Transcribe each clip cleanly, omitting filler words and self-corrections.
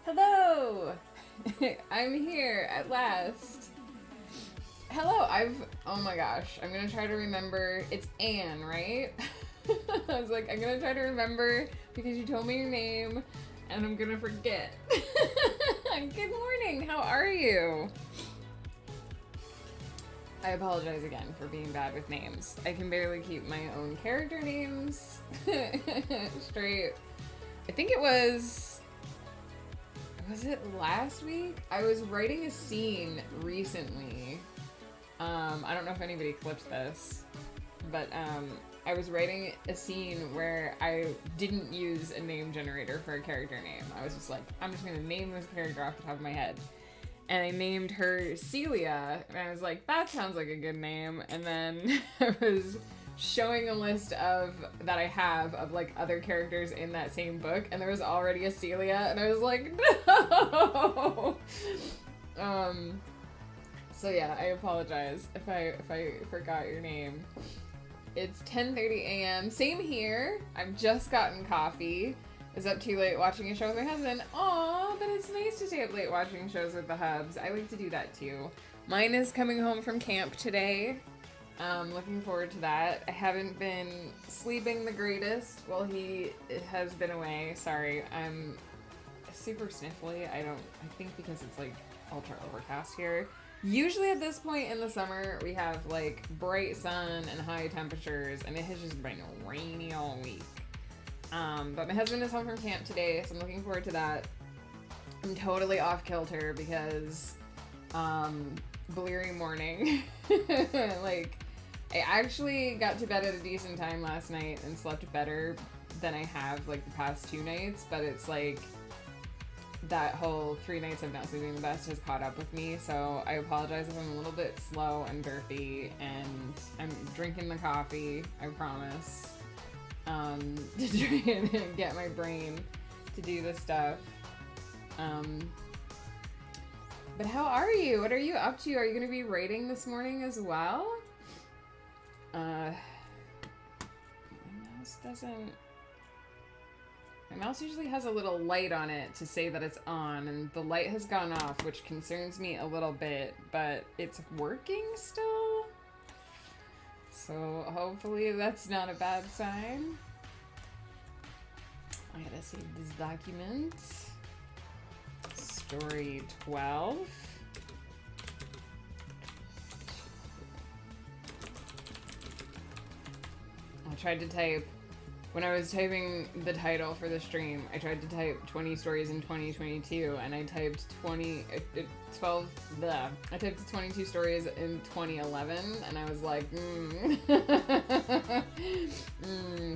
Hello! I'm here at last. Hello, oh my gosh, I'm gonna try to remember, it's Anne, right? I was like, I'm gonna try to remember because you told me your name and I'm gonna forget. Good morning, how are you? I apologize again for being bad with names. I can barely keep my own character names straight. I think was it last week? I was writing a scene recently. I don't know if anybody clipped this, but I was writing a scene where I didn't use a name generator for a character name. I was just like, I'm just gonna name this character off the top of my head. And I named her Celia, and I was like, that sounds like a good name. And then I was showing a list that I have of like other characters in that same book, and there was already a Celia, and I was like, no. So yeah, I apologize if I forgot your name. It's 10:30 a.m. Same here. I've just gotten coffee. I was up too late watching a show with my husband. Aw, but it's nice to stay up late watching shows with the hubs. I like to do that too. Mine is coming home from camp today. Looking forward to that. I haven't been sleeping the greatest while he has been away. Sorry, I'm super sniffly. I think because it's like ultra overcast here. Usually at this point in the summer, we have like bright sun and high temperatures, and it has just been rainy all week. But my husband is home from camp today, so I'm looking forward to that. I'm totally off kilter because, bleary morning. Like, I actually got to bed at a decent time last night and slept better than I have like the past 2 nights, but it's like that whole 3 nights of not sleeping the best has caught up with me, so I apologize if I'm a little bit slow and burpy, and I'm drinking the coffee, I promise, to try and get my brain to do this stuff. But how are you? What are you up to? Are you going to be writing this morning as well? My mouse usually has a little light on it to say that it's on, and the light has gone off, which concerns me a little bit, but it's working still. So hopefully that's not a bad sign. I gotta save this document. Story 12. I tried to type, when I was typing the title for the stream, I tried to type 20 stories in 2022, and I typed 12, bleh. I typed 22 stories in 2011, and I was like,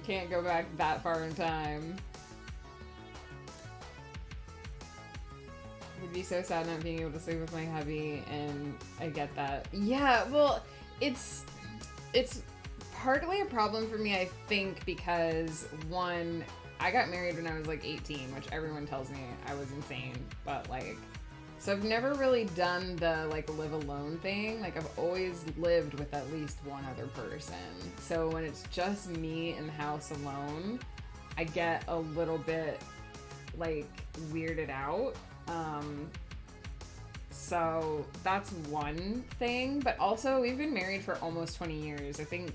can't go back that far in time. It'd be so sad not being able to sleep with my hubby, and I get that. Yeah, well, it's partly a problem for me, I think, because one, I got married when I was like 18, which everyone tells me I was insane, but like, so I've never really done the like live alone thing. Like, I've always lived with at least one other person. So when it's just me in the house alone, I get a little bit like weirded out. So that's one thing, but also we've been married for almost 20 years. I think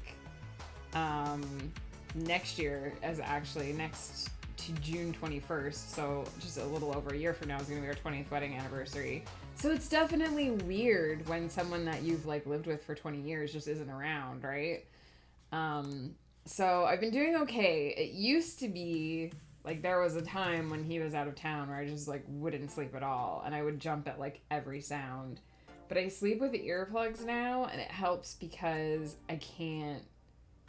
next year is actually next to June 21st, so just a little over a year from now is going to be our 20th wedding anniversary. So it's definitely weird when someone that you've like lived with for 20 years just isn't around, right? So I've been doing okay. It used to be like there was a time when he was out of town where I just like wouldn't sleep at all, and I would jump at like every sound. But I sleep with earplugs now, and it helps because I can't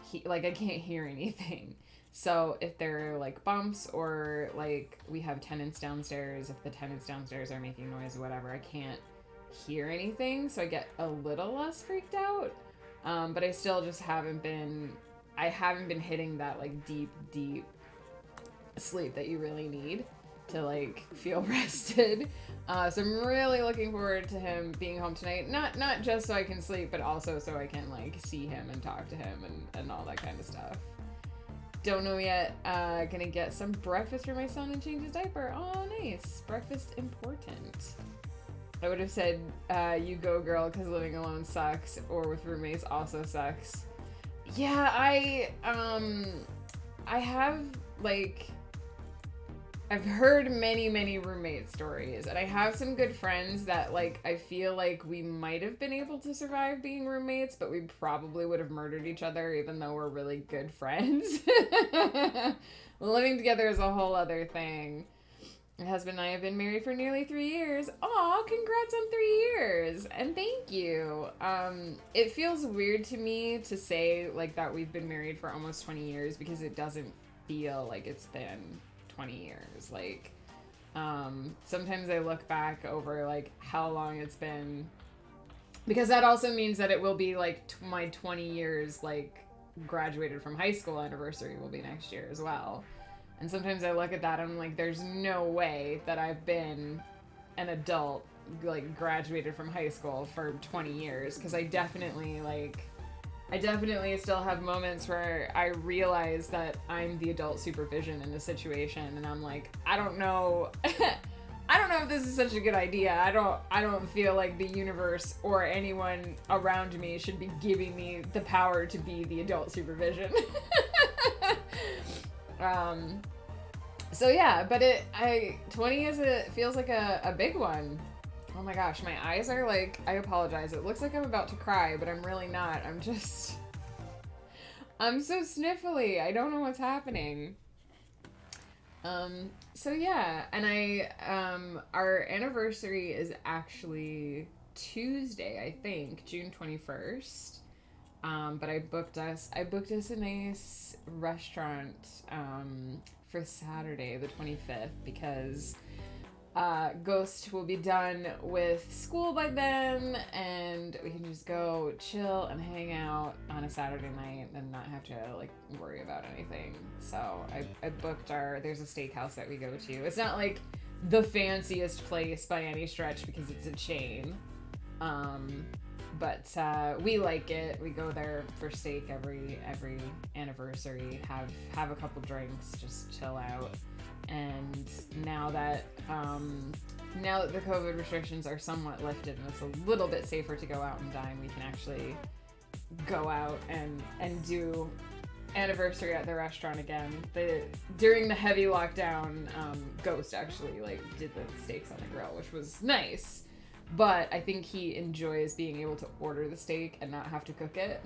hear anything. So if there are like bumps or like we have tenants downstairs, if the tenants downstairs are making noise or whatever, I can't hear anything, so I get a little less freaked out. But I still just haven't been hitting that like deep sleep that you really need to like feel rested. So I'm really looking forward to him being home tonight. Not just so I can sleep, but also so I can like see him and talk to him and all that kind of stuff. Don't know yet. Gonna get some breakfast for my son and change his diaper. Oh, nice. Breakfast important. I would have said, you go girl, because living alone sucks, or with roommates also sucks. Yeah, I have, like, I've heard many roommate stories, and I have some good friends that, like, I feel like we might have been able to survive being roommates, but we probably would have murdered each other even though we're really good friends. Living together is a whole other thing. My husband and I have been married for nearly 3 years. Aw, congrats on 3 years. And thank you. It feels weird to me to say, like, that we've been married for almost 20 years because it doesn't feel like it's been 20 years. Like, sometimes I look back over, like, how long it's been, because that also means that it will be, like, my 20 years, like, graduated from high school anniversary will be next year as well. And sometimes I look at that and I'm like, there's no way that I've been an adult, like, graduated from high school for 20 years, because I definitely still have moments where I realize that I'm the adult supervision in the situation, and I'm like, I don't know if this is such a good idea. I don't feel like the universe or anyone around me should be giving me the power to be the adult supervision. So yeah, but 20 feels like a big one. Oh my gosh, my eyes are like, I apologize. It looks like I'm about to cry, but I'm really not. I'm so sniffly. I don't know what's happening. So yeah, and our anniversary is actually Tuesday, I think, June 21st. But I booked us a nice restaurant, for Saturday, the 25th, because Ghost will be done with school by then, and we can just go chill and hang out on a Saturday night and not have to, like, worry about anything. So I booked there's a steakhouse that we go to. It's not like the fanciest place by any stretch because it's a chain. But we like it. We go there for steak every anniversary, have a couple drinks, just chill out. And now that the COVID restrictions are somewhat lifted and it's a little bit safer to go out and dine, we can actually go out and do anniversary at the restaurant again. During the heavy lockdown, Ghost actually, like, did the steaks on the grill, which was nice. But I think he enjoys being able to order the steak and not have to cook it.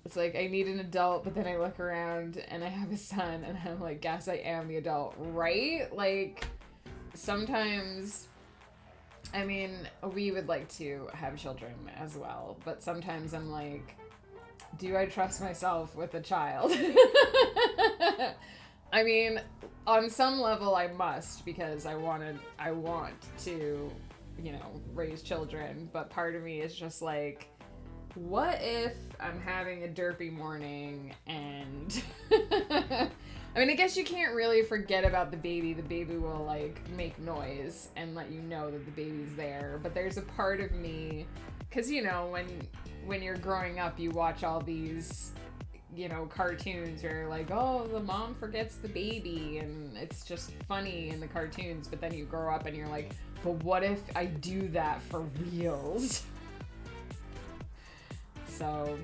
It's like, I need an adult, but then I look around and I have a son and I'm like, guess I am the adult, right? Like, sometimes, I mean, we would like to have children as well, but sometimes I'm like, do I trust myself with a child? I mean, on some level I must, because I want to, you know, raise children, but part of me is just like, what if I'm having a derpy morning and I mean, I guess you can't really forget about the baby. The baby will, like, make noise and let you know that the baby's there, but there's a part of me, because, you know, when you're growing up, you watch all these, you know, cartoons where, like, oh, the mom forgets the baby, and it's just funny in the cartoons, but then you grow up and you're like, but what if I do that for reals? So,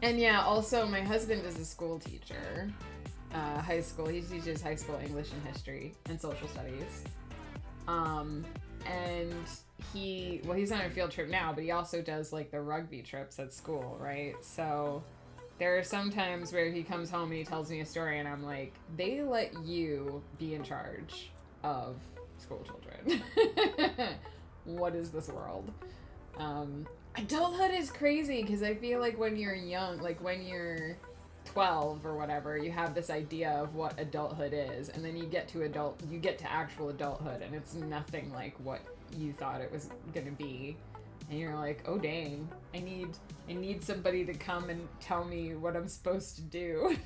and yeah, also my husband is a school teacher, high school. He teaches high school English and history and social studies. And he's on a field trip now, but he also does, like, the rugby trips at school, right? So there are some times where he comes home and he tells me a story and I'm like, they let you be in charge of school children. What is this world? Adulthood is crazy, because I feel like when you're young, like when you're 12 or whatever, you have this idea of what adulthood is, and then you get to actual adulthood, and it's nothing like what you thought it was gonna be, and you're like, oh dang, I need somebody to come and tell me what I'm supposed to do.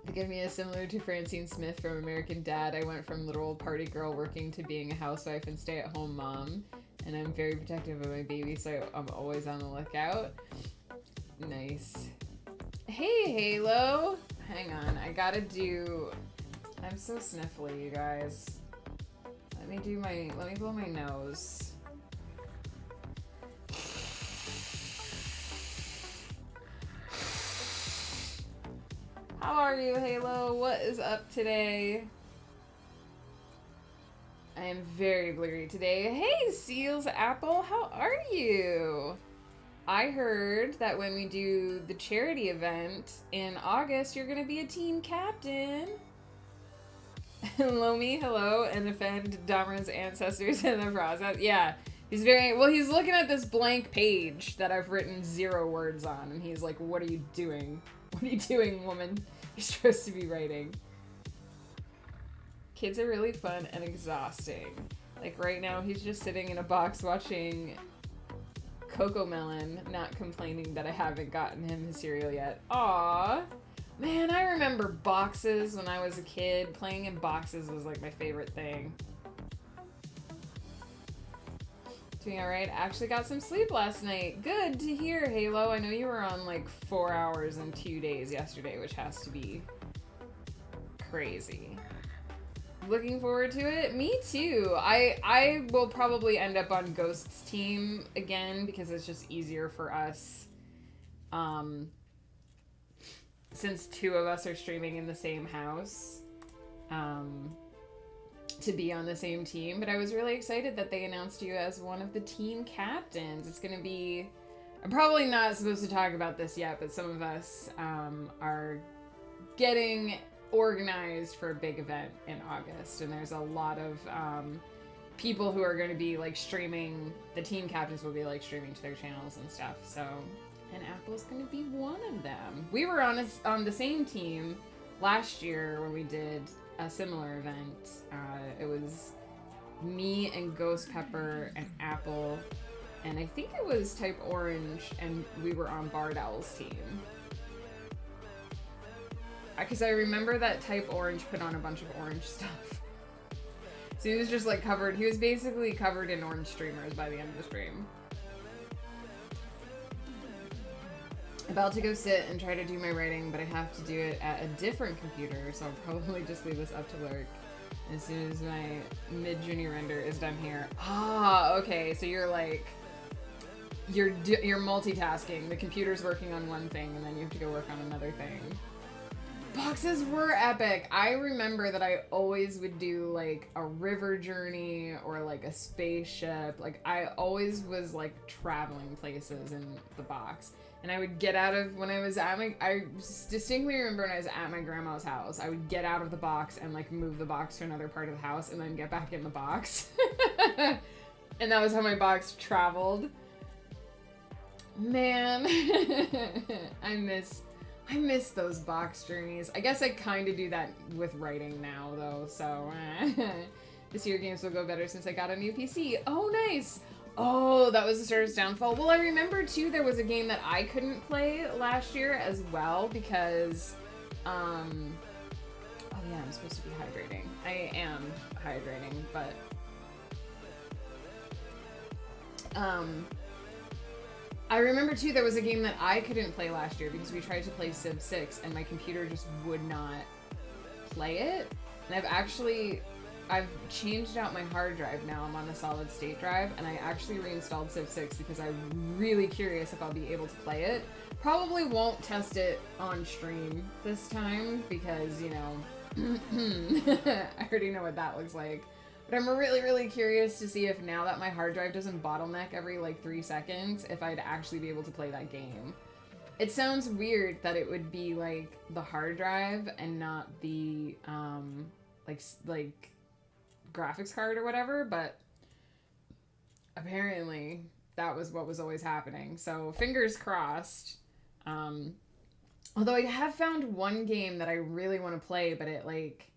To give me a similar to Francine Smith from American Dad, I went from literal party girl working to being a housewife and stay-at-home mom, and I'm very protective of my baby, so I'm always on the lookout. Nice. Hey, Halo. Hang on, I gotta do... I'm so sniffly, you guys. Let me blow my nose. How are you, Halo? What is up today? I am very blurry today. Hey, Seals Apple, how are you? I heard that when we do the charity event in August, you're gonna be a team captain. Lomi, hello, and offend Damaran's ancestors in the process. Yeah, he's he's looking at this blank page that I've written 0 words on, and he's like, what are you doing? What are you doing, woman? You're supposed to be writing. Kids are really fun and exhausting. Like right now, he's just sitting in a box watching Coco Melon, not complaining that I haven't gotten him his cereal yet. Aww. Man, I remember boxes when I was a kid. Playing in boxes was like my favorite thing. Doing alright. Actually got some sleep last night. Good to hear, Halo. I know you were on like 4 hours and 2 days yesterday, which has to be crazy. Looking forward to it. Me too. I will probably end up on Ghost's team again because it's just easier for us. Since 2 of us are streaming in the same house, to be on the same team. But I was really excited that they announced you as one of the team captains. It's gonna be... I'm probably not supposed to talk about this yet, but some of us are getting organized for a big event in August, and there's a lot of people who are going to be like streaming. The team captains will be like streaming to their channels and stuff, so, and Apple's going to be one of them. We were on the same team last year when we did a similar event. It was me and Ghost Pepper and Apple, and I think it was Type Orange, and we were on Bardell's team. Because I remember that Type Orange put on a bunch of orange stuff. So he was just like covered, he was basically covered in orange streamers by the end of the stream. About to go sit and try to do my writing, but I have to do it at a different computer, so I'll probably just leave this up to lurk. As soon as my mid-journey render is done here. Ah, okay, so you're like, you're multitasking. The computer's working on one thing, and then you have to go work on another thing. Boxes were epic. I remember that I always would do like a river journey or like a spaceship. Like I always was like traveling places in the box. And I would get out of, when I was at I distinctly remember when I was at my grandma's house, I would get out of the box and like move the box to another part of the house and then get back in the box. And that was how my box traveled. Man, I miss those box journeys. I guess I kind of do that with writing now, though, so... This year games will go better since I got a new PC. Oh, nice! Oh, that was the start of its downfall. Well, I remember, too, there was a game that I couldn't play last year as well, because... Oh, yeah, I'm supposed to be hydrating. I am hydrating, but... I remember, too, there was a game that I couldn't play last year because we tried to play Civ 6 and my computer just would not play it. And I've changed out my hard drive now. I'm on a solid state drive, and I actually reinstalled Civ 6 because I'm really curious if I'll be able to play it. Probably won't test it on stream this time because, you know, I already know what that looks like. But I'm really, really curious to see if now that my hard drive doesn't bottleneck every, like, 3 seconds, if I'd actually be able to play that game. It sounds weird that it would be, like, the hard drive and not the, like, graphics card or whatever, but apparently that was what was always happening. So, fingers crossed. Although I have found one game that I really want to play, but it, like...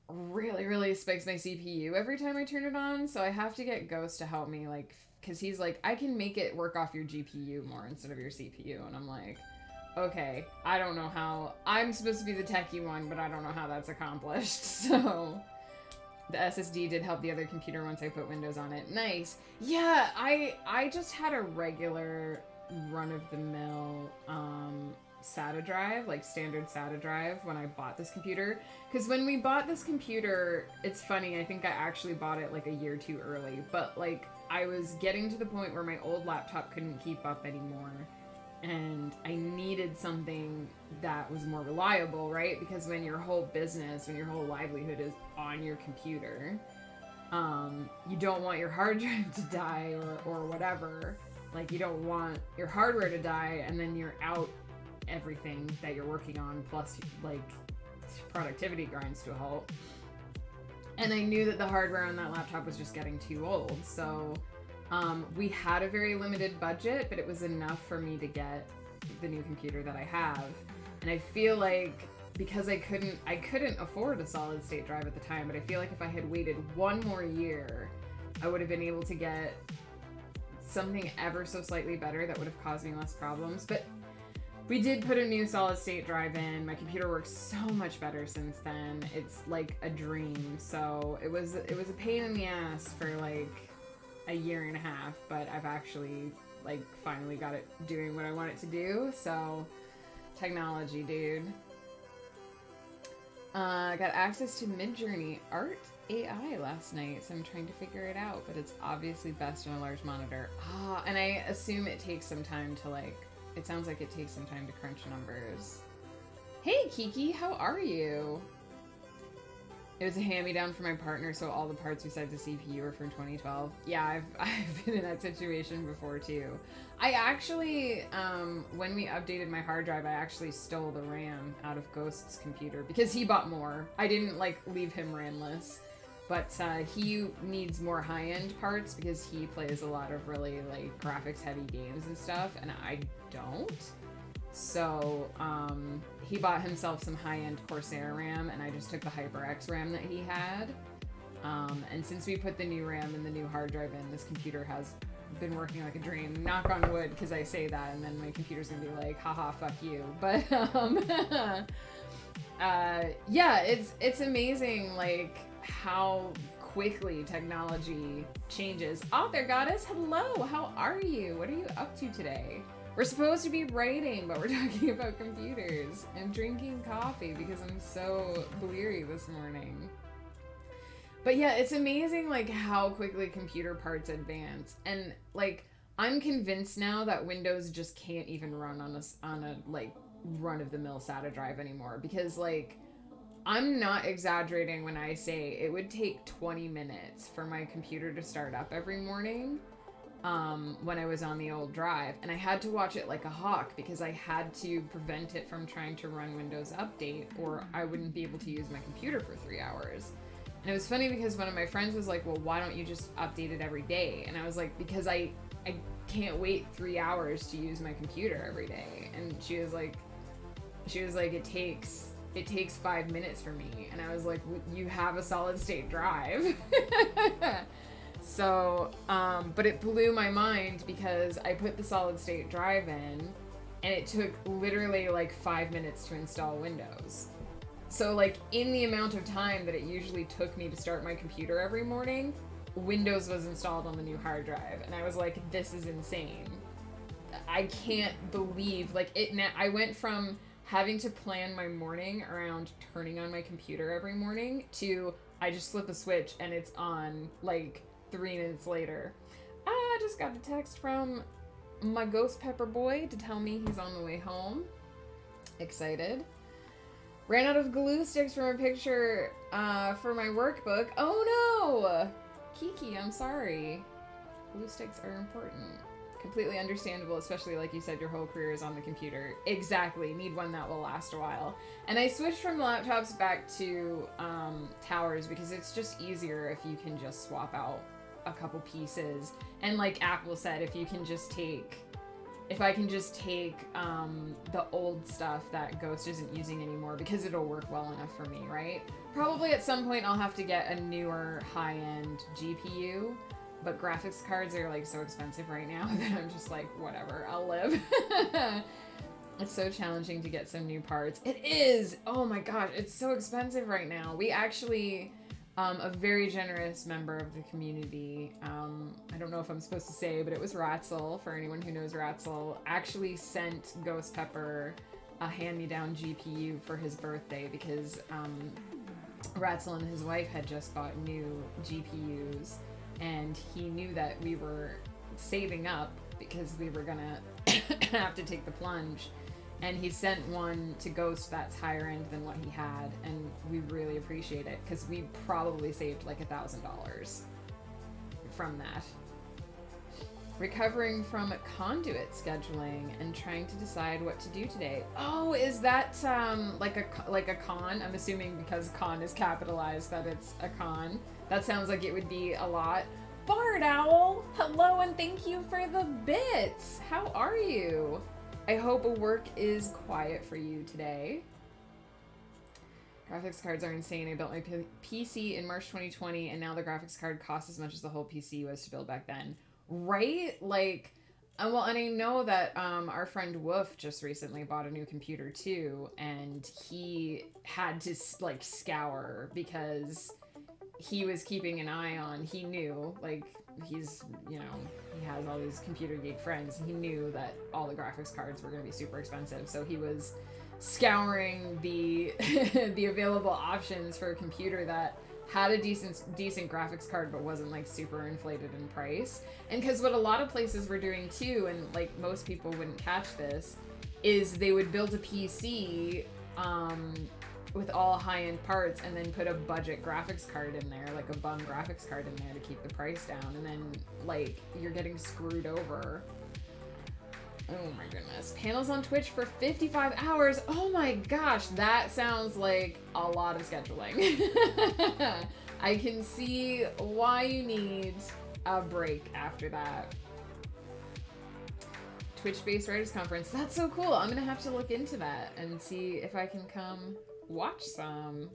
really spikes my CPU every time I turn it on, so I have to get Ghost to help me, like, because he's like, I can make it work off your GPU more instead of your CPU, and I'm like, okay, I don't know how, I'm supposed to be the techie one, but I don't know how that's accomplished, so the SSD did help the other computer once I put Windows on it. Nice. Yeah, I just had a regular run-of-the-mill SATA drive, like standard SATA drive, when I bought this computer. Because when we bought this computer, it's funny, I think I actually bought it like a year too early, but like I was getting to the point where my old laptop couldn't keep up anymore, and I needed something that was more reliable, right? Because when your whole business, when your whole livelihood is on your computer, you don't want your hard drive to die or whatever. Like, you don't want your hardware to die and then you're out everything that you're working on, plus like productivity grinds to a halt. And I knew that the hardware on that laptop was just getting too old, so we had a very limited budget, but it was enough for me to get the new computer that I have. And I feel like, because I couldn't afford a solid state drive at the time, but I feel like if I had waited one more year, I would have been able to get something ever so slightly better that would have caused me less problems. But we did put a new solid state drive in. My computer works so much better since then. It's like a dream. So it was a pain in the ass for like a year and a half, but I've actually like finally got it doing what I want it to do. So technology, dude. Got access to Midjourney Art AI last night, so I'm trying to figure it out, but it's obviously best on a large monitor. And I assume it takes some time to it sounds like it takes some time to crunch numbers. Hey Kiki, how are you? It was a hand-me-down for my partner, so all the parts besides the CPU were from 2012. Yeah, I've been in that situation before too. I actually, when we updated my hard drive, I actually stole the RAM out of Ghost's computer because he bought more. I didn't leave him RAM-less, but he needs more high-end parts because he plays a lot of really graphics-heavy games and stuff, and I don't. So he bought himself some high-end Corsair RAM, and I just took the HyperX RAM that he had. And since we put the new RAM and the new hard drive in, this computer has been working like a dream. Knock on wood, because I say that, and then my computer's gonna be like, haha, fuck you. But yeah, it's amazing how quickly technology changes. Oh, there, Goddess. Hello, how are you? What are you up to today? We're supposed to be writing, but we're talking about computers and drinking coffee because I'm so bleary this morning. But yeah, it's amazing how quickly computer parts advance. And I'm convinced now that Windows just can't even run on a run-of-the-mill SATA drive anymore, because I'm not exaggerating when I say it would take 20 minutes for my computer to start up every morning. When I was on the old drive, and I had to watch it like a hawk because I had to prevent it from trying to run Windows Update, or I wouldn't be able to use my computer for 3 hours. And it was funny because one of my friends was like, well, why don't you just update it every day? And I was like, because I can't wait 3 hours to use my computer every day. And she was like, it takes 5 minutes for me. And I was like, you have a solid state drive. So, but it blew my mind because I put the solid state drive in and it took literally 5 minutes to install Windows. So in the amount of time that it usually took me to start my computer every morning, Windows was installed on the new hard drive. And I was like, this is insane. I can't believe I went from having to plan my morning around turning on my computer every morning to I just flip a switch and it's on 3 minutes later. I just got a text from my ghost pepper boy to tell me he's on the way home. Excited. Ran out of glue sticks from a picture for my workbook. Oh no! Kiki, I'm sorry. Glue sticks are important. Completely understandable, especially like you said, your whole career is on the computer. Exactly. Need one that will last a while. And I switched from laptops back to towers because it's just easier if you can just swap out a couple pieces. And like Apple said, if I can just take the old stuff that Ghost isn't using anymore, because it'll work well enough for me, right? Probably at some point I'll have to get a newer high-end GPU, but graphics cards are so expensive right now that I'm just whatever, I'll live. It's so challenging to get some new parts. It is! Oh my gosh, it's so expensive right now. We actually A very generous member of the community. I don't know if I'm supposed to say, but it was Ratzel, for anyone who knows Ratzel, actually sent Ghost Pepper a hand-me-down GPU for his birthday because Ratzel and his wife had just bought new GPUs, and he knew that we were saving up because we were gonna have to take the plunge. And he sent one to Ghost that's higher end than what he had, and we really appreciate it because we probably saved like $1,000 from that. Recovering from conduit scheduling and trying to decide what to do today. Oh, is that like a con? I'm assuming because con is capitalized that it's a con. That sounds like it would be a lot. Bard Owl, hello and thank you for the bits. How are you? I hope work is quiet for you today. Graphics cards are insane. I built my PC in March 2020, and now the graphics card costs as much as the whole PC was to build back then. Right? Like, well, and I know that our friend Woof just recently bought a new computer too, and he had to like scour because he was keeping an eye on, he knew, like, he's, you know, he has all these computer geek friends, and he knew that all the graphics cards were going to be super expensive, so he was scouring the the available options for a computer that had a decent graphics card but wasn't like super inflated in price. And because what a lot of places were doing too, and like most people wouldn't catch this, is they would build a PC with all high-end parts and then put a budget graphics card in there, like a bum graphics card in there to keep the price down, and then like you're getting screwed over. Oh my goodness. Panels on Twitch for 55 hours. Oh my gosh, that sounds like a lot of scheduling. I can see why you need a break after that. Twitch-based writers conference. That's so cool. I'm gonna have to look into that and see if I can come watch some.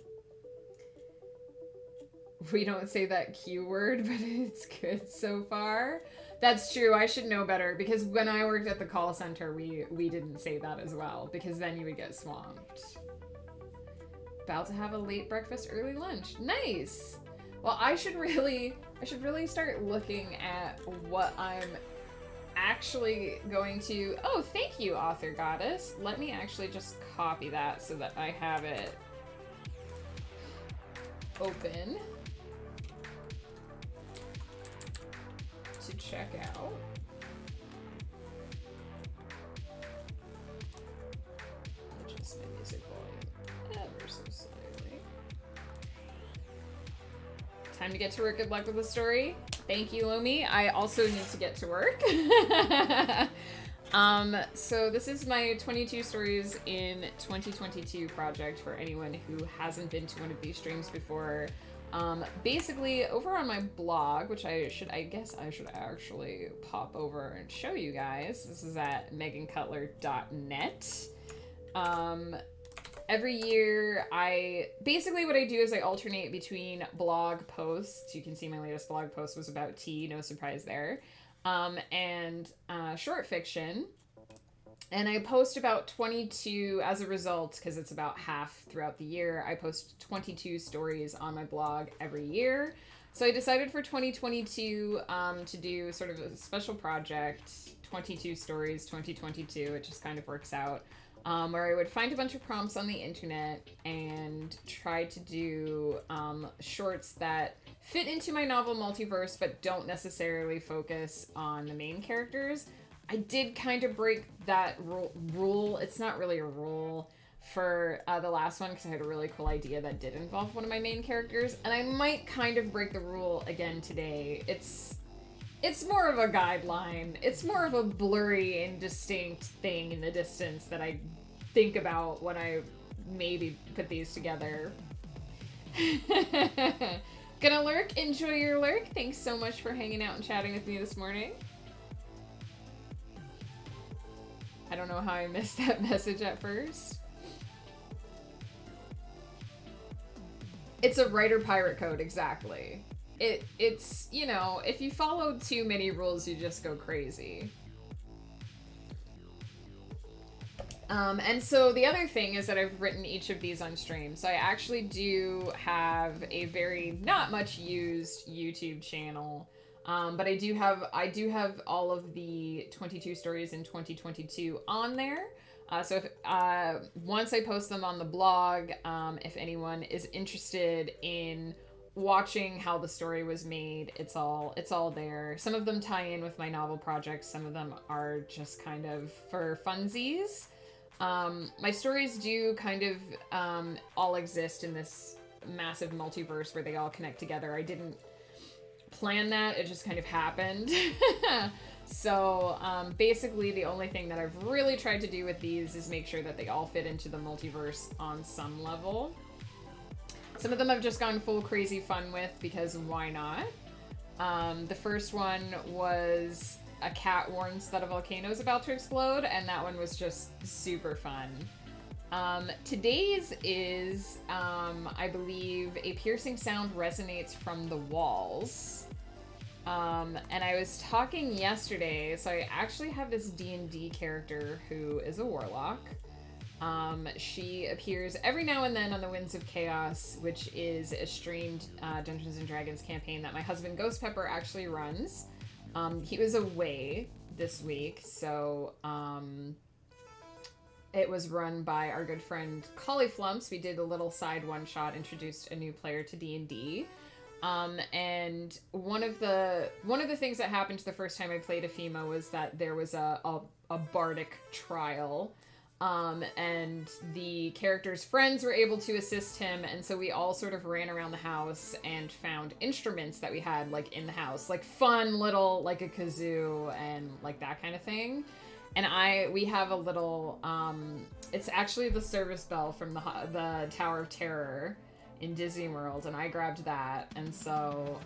We don't say that Q word, but it's good so far. That's true. I should know better because when I worked at the call center, we didn't say that as well because then you would get swamped. About to have a late breakfast, early lunch. Nice. Well, I should really start looking at what I'm actually going to. Oh, thank you, Author Goddess. Let me actually just copy that so that I have it open to check out. Adjust my music volume ever so slightly. Time to get to work. Good luck with the story. Thank you, Lomi. I also need to get to work. So this is my 22 stories in 2022 project for anyone who hasn't been to one of these streams before. Basically, over on my blog, which I guess I should actually pop over and show you guys. This is at megancutler.net. Every year, basically what I do is I alternate between blog posts. You can see my latest blog post was about tea, no surprise there, and short fiction. And I post about 22 as a result, because it's about half throughout the year. I post 22 stories on my blog every year. So I decided for 2022 to do sort of a special project, 22 stories 2022. It just kind of works out. Where I would find a bunch of prompts on the internet and try to do shorts that fit into my novel Multiverse, but don't necessarily focus on the main characters. I did kind of break that rule. It's not really a rule for the last one because I had a really cool idea that did involve one of my main characters, and I might kind of break the rule again today. It's more of a guideline. It's more of a blurry, indistinct thing in the distance that I think about when I maybe put these together. Gonna lurk? Enjoy your lurk. Thanks so much for hanging out and chatting with me this morning. I don't know how I missed that message at first. It's a writer pirate code, exactly. It's, you know, if you follow too many rules, you just go crazy. And so the other thing is that I've written each of these on stream. So I actually do have a very not much used YouTube channel. But I do have all of the 22 stories in 2022 on there. So if once I post them on the blog, if anyone is interested in watching how the story was made, it's all there. Some of them tie in with my novel projects. Some of them are just kind of for funsies. My stories do kind of all exist in this massive multiverse where they all connect together. I didn't plan that, it just kind of happened. So basically the only thing that I've really tried to do with these is make sure that they all fit into the multiverse on some level. Some of them I've just gone full crazy fun with because why not? The first one was a cat warns that a volcano is about to explode, and that one was just super fun. Today's is, I believe, a piercing sound resonates from the walls. And I was talking yesterday, so I actually have this D&D character who is a warlock. She appears every now and then on the Winds of Chaos, which is a streamed Dungeons & Dragons campaign that my husband Ghost Pepper actually runs. He was away this week, so it was run by our good friend Cauliflumps. We did a little side one-shot, introduced a new player to D&D. And one of the things that happened the first time I played Ephema was that there was a bardic trial. And the character's friends were able to assist him, and so we all sort of ran around the house and found instruments that we had, like, in the house. Like, fun little, like, a kazoo and, like, that kind of thing. And we have a little, it's actually the service bell from the Tower of Terror in Disney World, and I grabbed that. And so,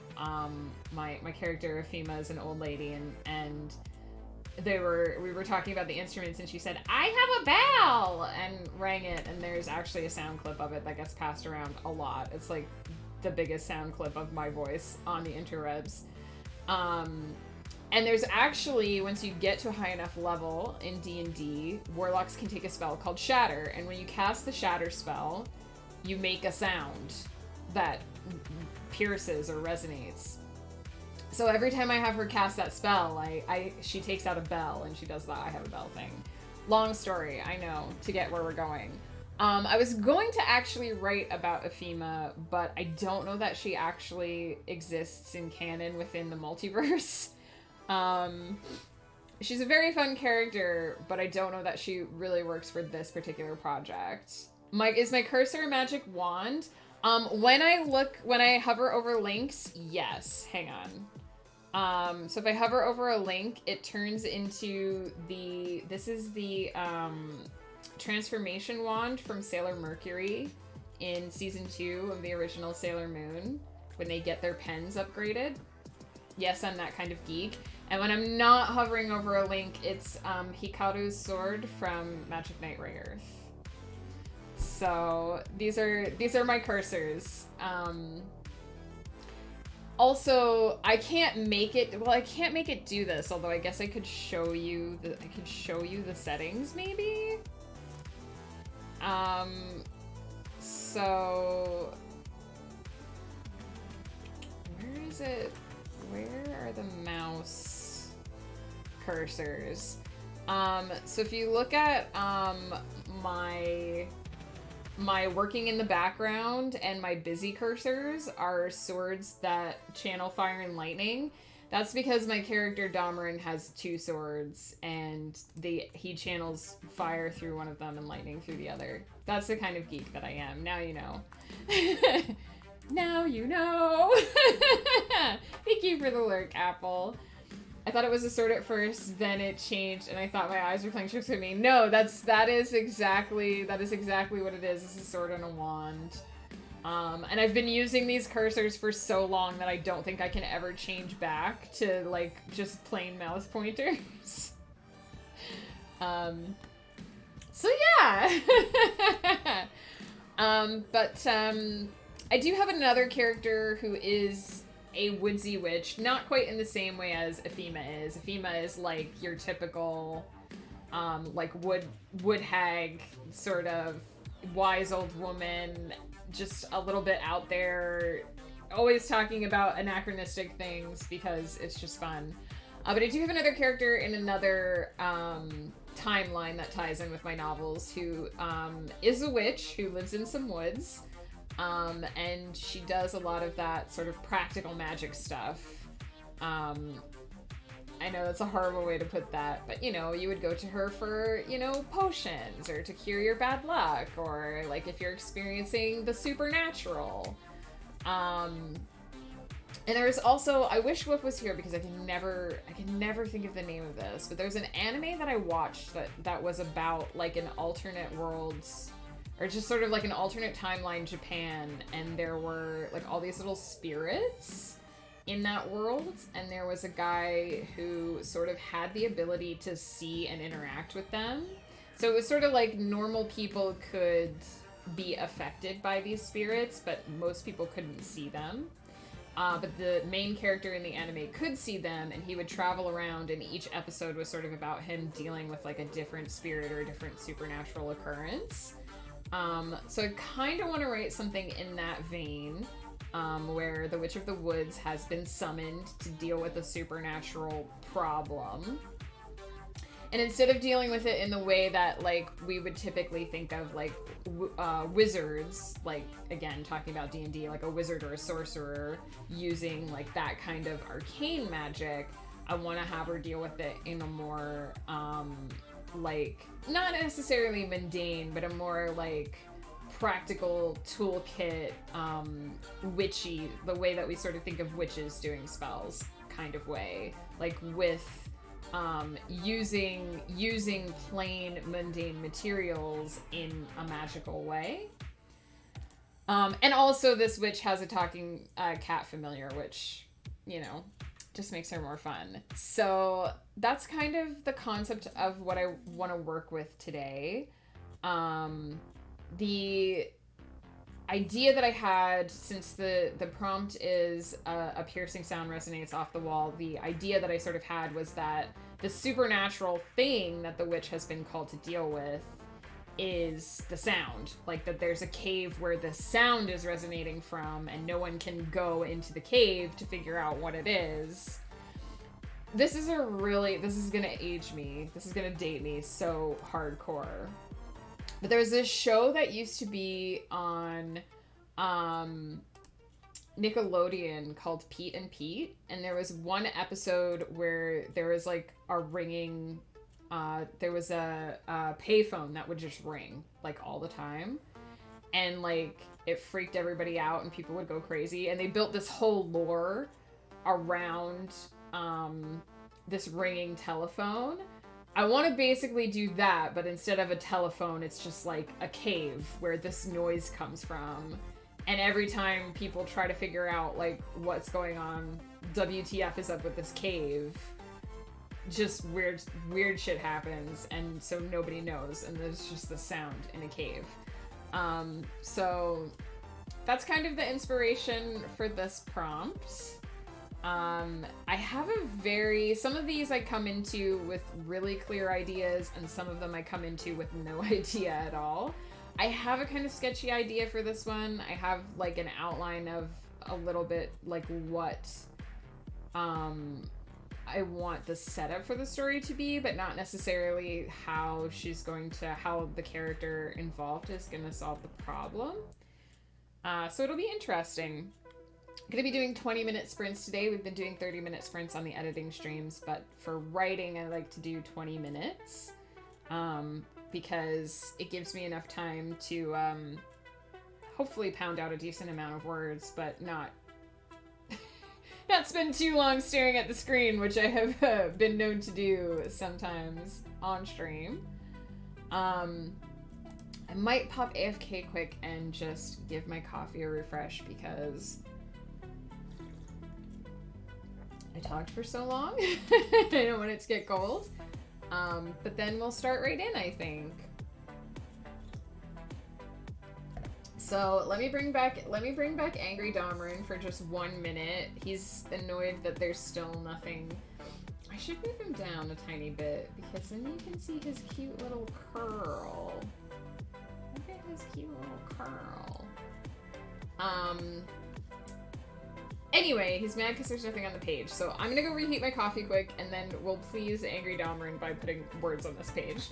my character, Ephema, is an old lady, and we were talking about the instruments, and she said, "I have a bell," and rang it, and there's actually a sound clip of it that gets passed around a lot. It's like the biggest sound clip of my voice on the interwebs. And there's actually, once you get to a high enough level in D&D, warlocks can take a spell called Shatter, and when you cast the Shatter spell, you make a sound that pierces or resonates. So every time I have her cast that spell, she takes out a bell, and she does the I have a bell thing. Long story, I know, to get where we're going. I was going to actually write about Ephema, but I don't know that she actually exists in canon within the multiverse. She's a very fun character, but I don't know that she really works for this particular project. Is my cursor a magic wand? When I hover over links, yes. Hang on. So if I hover over a link, it turns into this is the transformation wand from Sailor Mercury in season 2 of the original Sailor Moon, when they get their pens upgraded. Yes, I'm that kind of geek. And when I'm not hovering over a link, it's Hikaru's sword from Magic Knight Ray Earth. So these are my cursors. Also, I can't make it do this, although I guess I could show you the settings maybe. So where is it? Where are the mouse cursors? So if you look at my working in the background and my busy cursors are swords that channel fire and lightning. That's because my character Damarin has 2 swords, and he channels fire through one of them and lightning through the other. That's the kind of geek that I am. Now you know. Now you know. Thank you for the lurk, Apple. I thought it was a sword at first, then it changed, and I thought my eyes were playing tricks with me. No, that is exactly what it is. It's a sword and a wand. And I've been using these cursors for so long that I don't think I can ever change back to, like, just plain mouse pointers. So yeah. I do have another character who is a woodsy witch, not quite in the same way as Ephema is. Ephema is like your typical like wood hag, sort of wise old woman, just a little bit out there, always talking about anachronistic things because it's just fun. But I do have another character in another timeline that ties in with my novels who is a witch who lives in some woods. And she does a lot of that sort of practical magic stuff. I know that's a horrible way to put that, but you know, you would go to her for, you know, potions or to cure your bad luck, or like if you're experiencing the supernatural. And there's also, I wish Whip was here because I can never think of the name of this, but there's an anime that I watched that was about like an alternate worlds, or just sort of like an alternate timeline Japan, and there were like all these little spirits in that world, and there was a guy who sort of had the ability to see and interact with them. So it was sort of like normal people could be affected by these spirits, but most people couldn't see them. But the main character in the anime could see them, and he would travel around, and each episode was sort of about him dealing with like a different spirit or a different supernatural occurrence. So I kind of want to write something in that vein, where the Witch of the Woods has been summoned to deal with a supernatural problem. And instead of dealing with it in the way that, like, we would typically think of, like, wizards, like, again, talking about D&D, like a wizard or a sorcerer using, like, that kind of arcane magic, I want to have her deal with it in a more, like, not necessarily mundane, but a more, like, practical toolkit, witchy, the way that we sort of think of witches doing spells kind of way, like with using plain mundane materials in a magical way. And also this witch has a talking cat familiar, which, you know, just makes her more fun. So that's kind of the concept of what I want to work with today. The idea that I had, since the prompt is a piercing sound resonates off the wall, the idea that I sort of had was that the supernatural thing that the witch has been called to deal with is the sound. Like that there's a cave where the sound is resonating from, and no one can go into the cave to figure out what it is. This is gonna age me. This is gonna date me so hardcore. But there was this show that used to be on Nickelodeon called Pete and Pete, and there was one episode where there was like a ringing, there was a payphone that would just ring like all the time, and like it freaked everybody out and people would go crazy, and they built this whole lore around this ringing telephone. I want to basically do that, but instead of a telephone, it's just like a cave where this noise comes from. And every time people try to figure out like what's going on, WTF is up with this cave, just weird shit happens, and so nobody knows, and there's just the sound in a cave. So that's kind of the inspiration for this prompt. I have some of these I come into with really clear ideas, and some of them I come into with no idea at all. I have a kind of sketchy idea for this one. I have like an outline of a little bit like what I want the setup for the story to be, but not necessarily how the character involved is going to solve the problem. So it'll be interesting. I'm going to be doing 20-minute sprints today. We've been doing 30-minute sprints on the editing streams, but for writing, I like to do 20 minutes because it gives me enough time to hopefully pound out a decent amount of words, but not spend too long staring at the screen, which I have been known to do sometimes on stream. I might pop AFK quick and just give my coffee a refresh because I talked for so long. I don't want it to get cold. But then we'll start right in, I think. So let me bring back Angry Domrin for just 1 minute. He's annoyed that there's still nothing I should move him down a tiny bit because then you can see his cute little curl. Look at his cute little curl. Anyway, he's mad because there's nothing on the page, so I'm gonna go reheat my coffee quick, and then we'll please Angry Domerin by putting words on this page.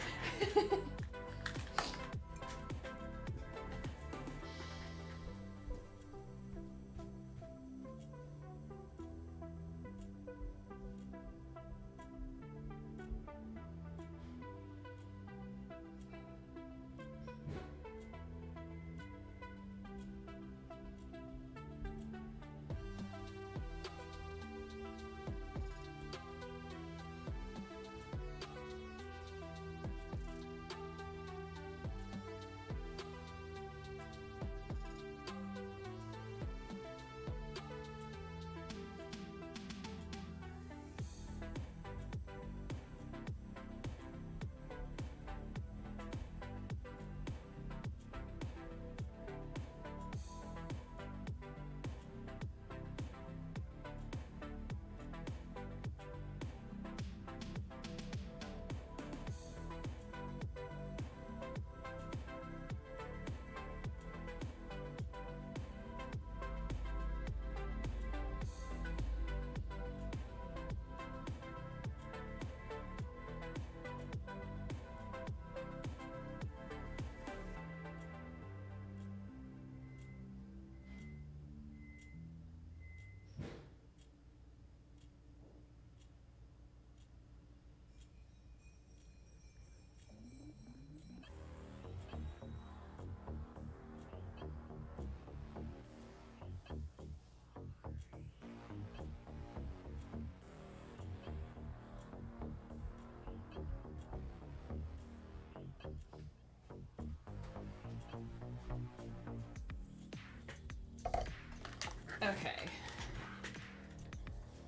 Okay.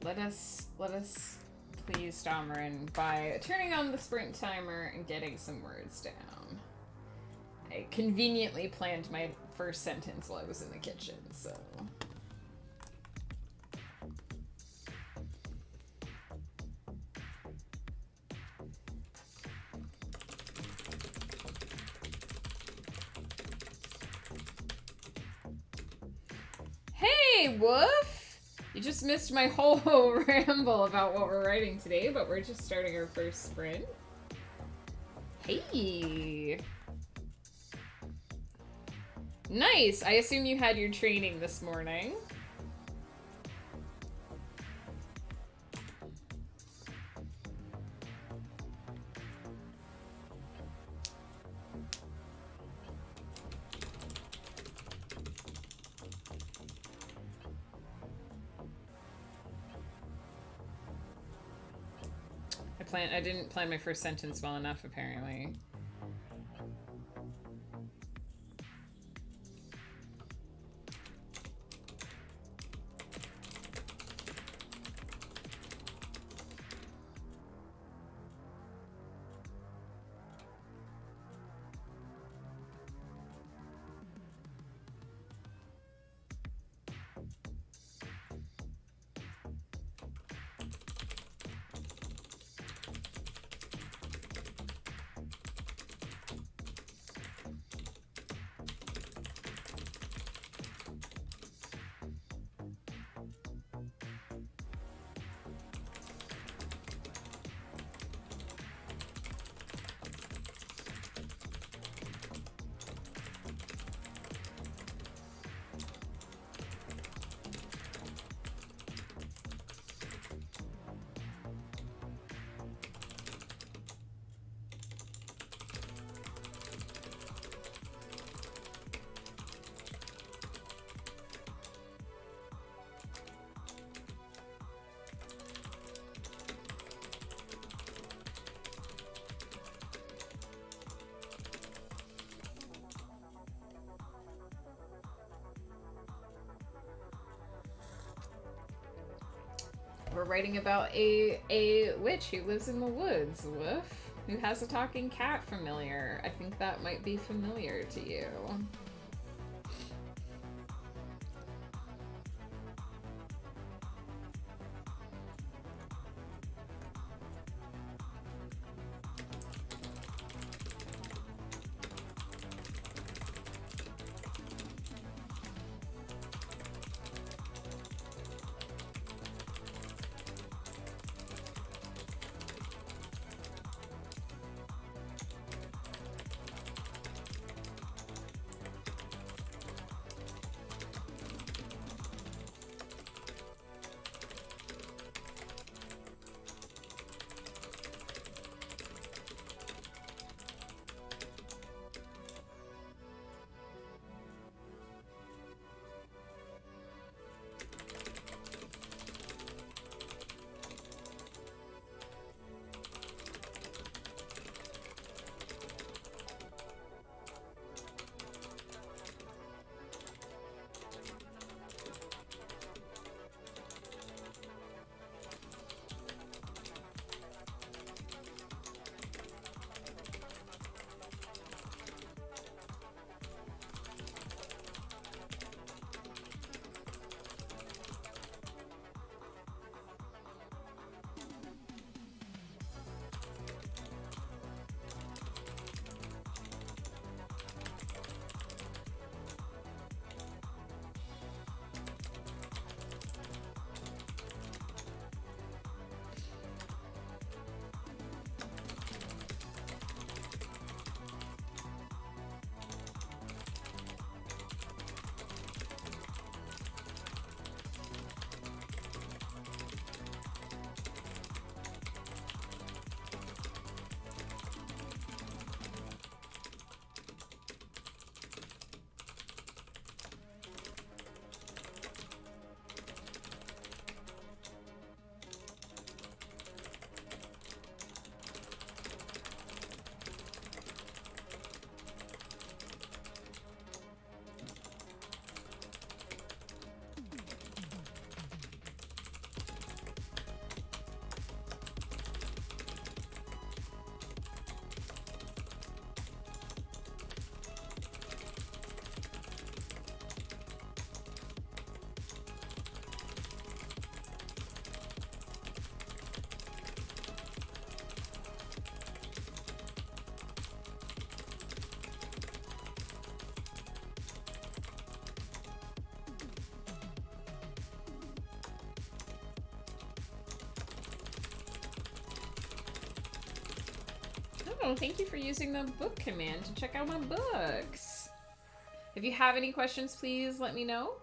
Let us please Domerin by turning on the sprint timer and getting some words down. I conveniently planned my first sentence while I was in the kitchen, so. Hey, Woof! You just missed my whole ramble about what we're writing today, but we're just starting our first sprint. Hey! Nice! I assume you had your training this morning. I didn't plan my first sentence well enough, apparently. We're writing about a witch who lives in the woods, Woof, who has a talking cat familiar. I think that might be familiar to you. Well, thank you for using the book command to check out my books. If you have any questions, please let me know.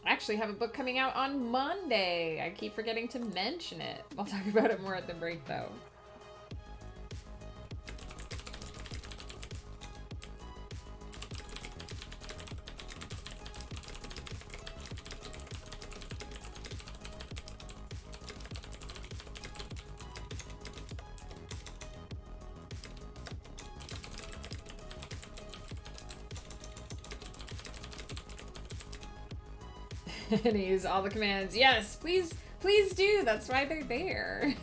I actually have a book coming out on Monday. I keep forgetting to mention it. I'll talk about it more at the break, though. And use all the commands. Yes, please, please do. That's why they're there.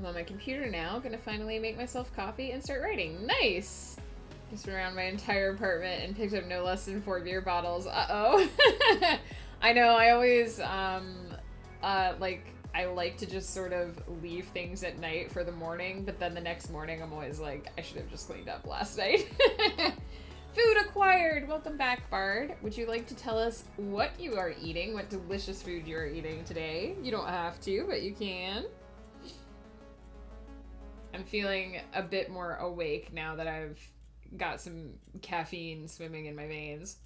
I'm on my computer now. Gonna finally make myself coffee and start writing. Nice! Just went around my entire apartment and picked up no less than 4 beer bottles. Uh-oh. I know, I always, I like to just sort of leave things at night for the morning, but then the next morning I'm always like, I should have just cleaned up last night. Food acquired! Welcome back, Bard. Would you like to tell us what you are eating, what delicious food you are eating today? You don't have to, but you can. I'm feeling a bit more awake now that I've got some caffeine swimming in my veins.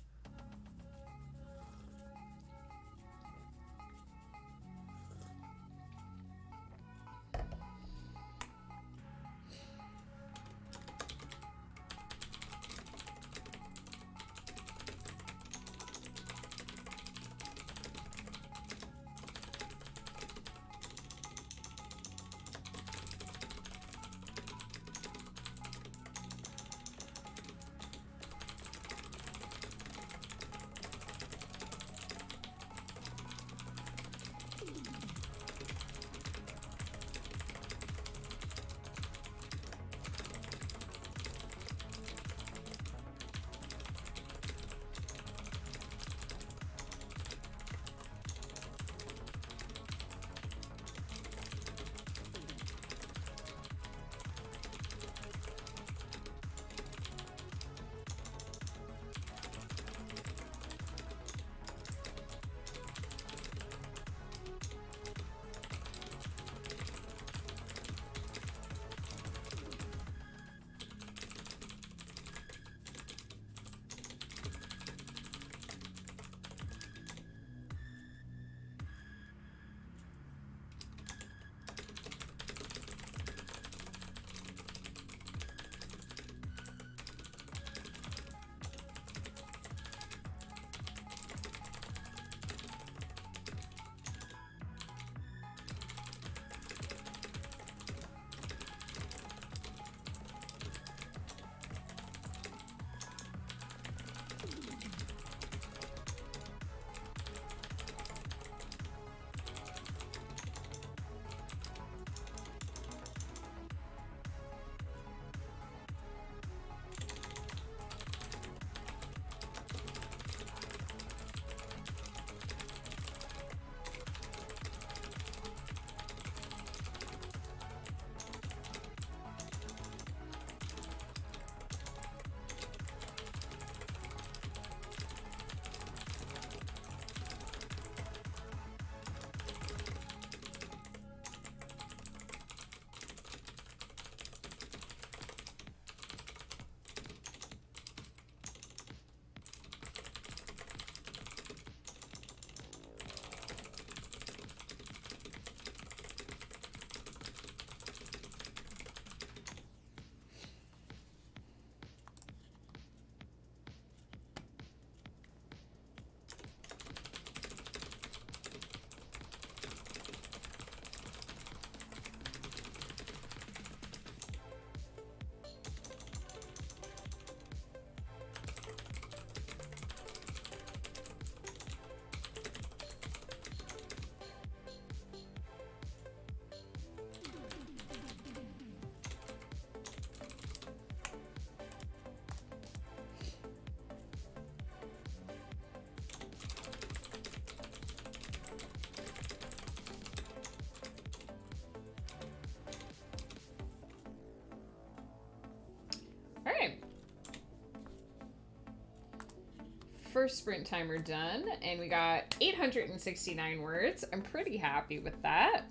First sprint timer done, and we got 869 words. I'm pretty happy with that.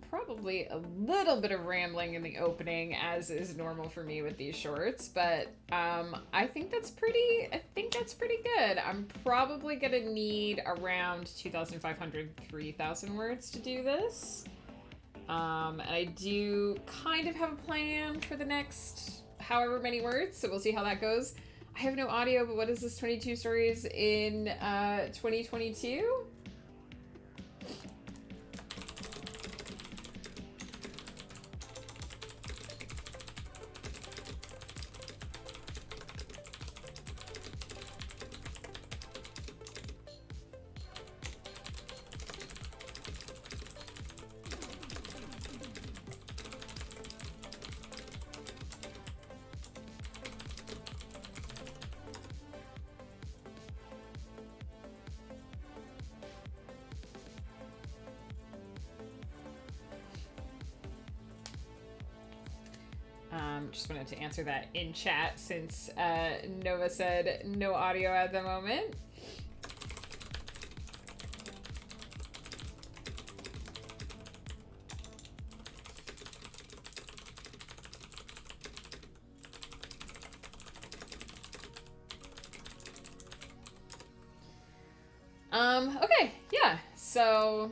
Probably a little bit of rambling in the opening, as is normal for me with these shorts, but I think that's pretty good. I'm probably gonna need around 2,500, 3,000 words to do this. And I do kind of have a plan for the next however many words, so we'll see how that goes. I have no audio, but what is this, 22 stories in 2022? Just wanted to answer that in chat since Nova said no audio at the moment. Okay, yeah, so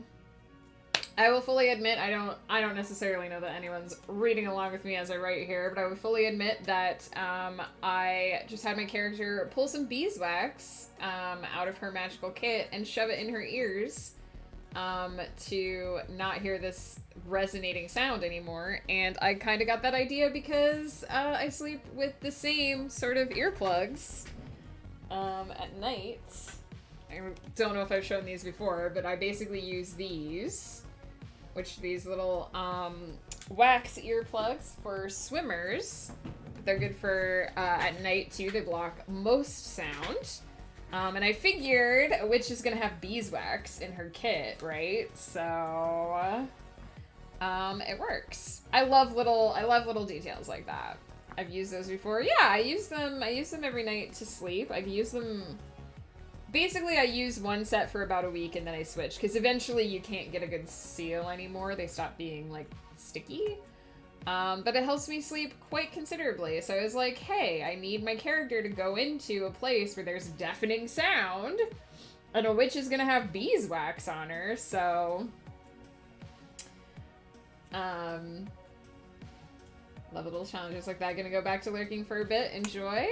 I will fully admit I don't necessarily know that anyone's reading along with me as I write here, but I would fully admit that I just had my character pull some beeswax out of her magical kit and shove it in her ears to not hear this resonating sound anymore, and I kind of got that idea because I sleep with the same sort of earplugs at night. I don't know if I've shown these before, but I basically use these, these little wax earplugs for swimmers. They're good for at night too. They block most sound. And I figured Witch is gonna have beeswax in her kit, right? So it works. I love little details like that. I've used those before. Yeah, I use them every night to sleep. I've used them. Basically, I use one set for about a week and then I switch, because eventually you can't get a good seal anymore. They stop being, like, sticky. But it helps me sleep quite considerably. So I was like, hey, I need my character to go into a place where there's deafening sound, and a witch is gonna have beeswax on her, so... love little challenges like that. Gonna go back to lurking for a bit. Enjoy.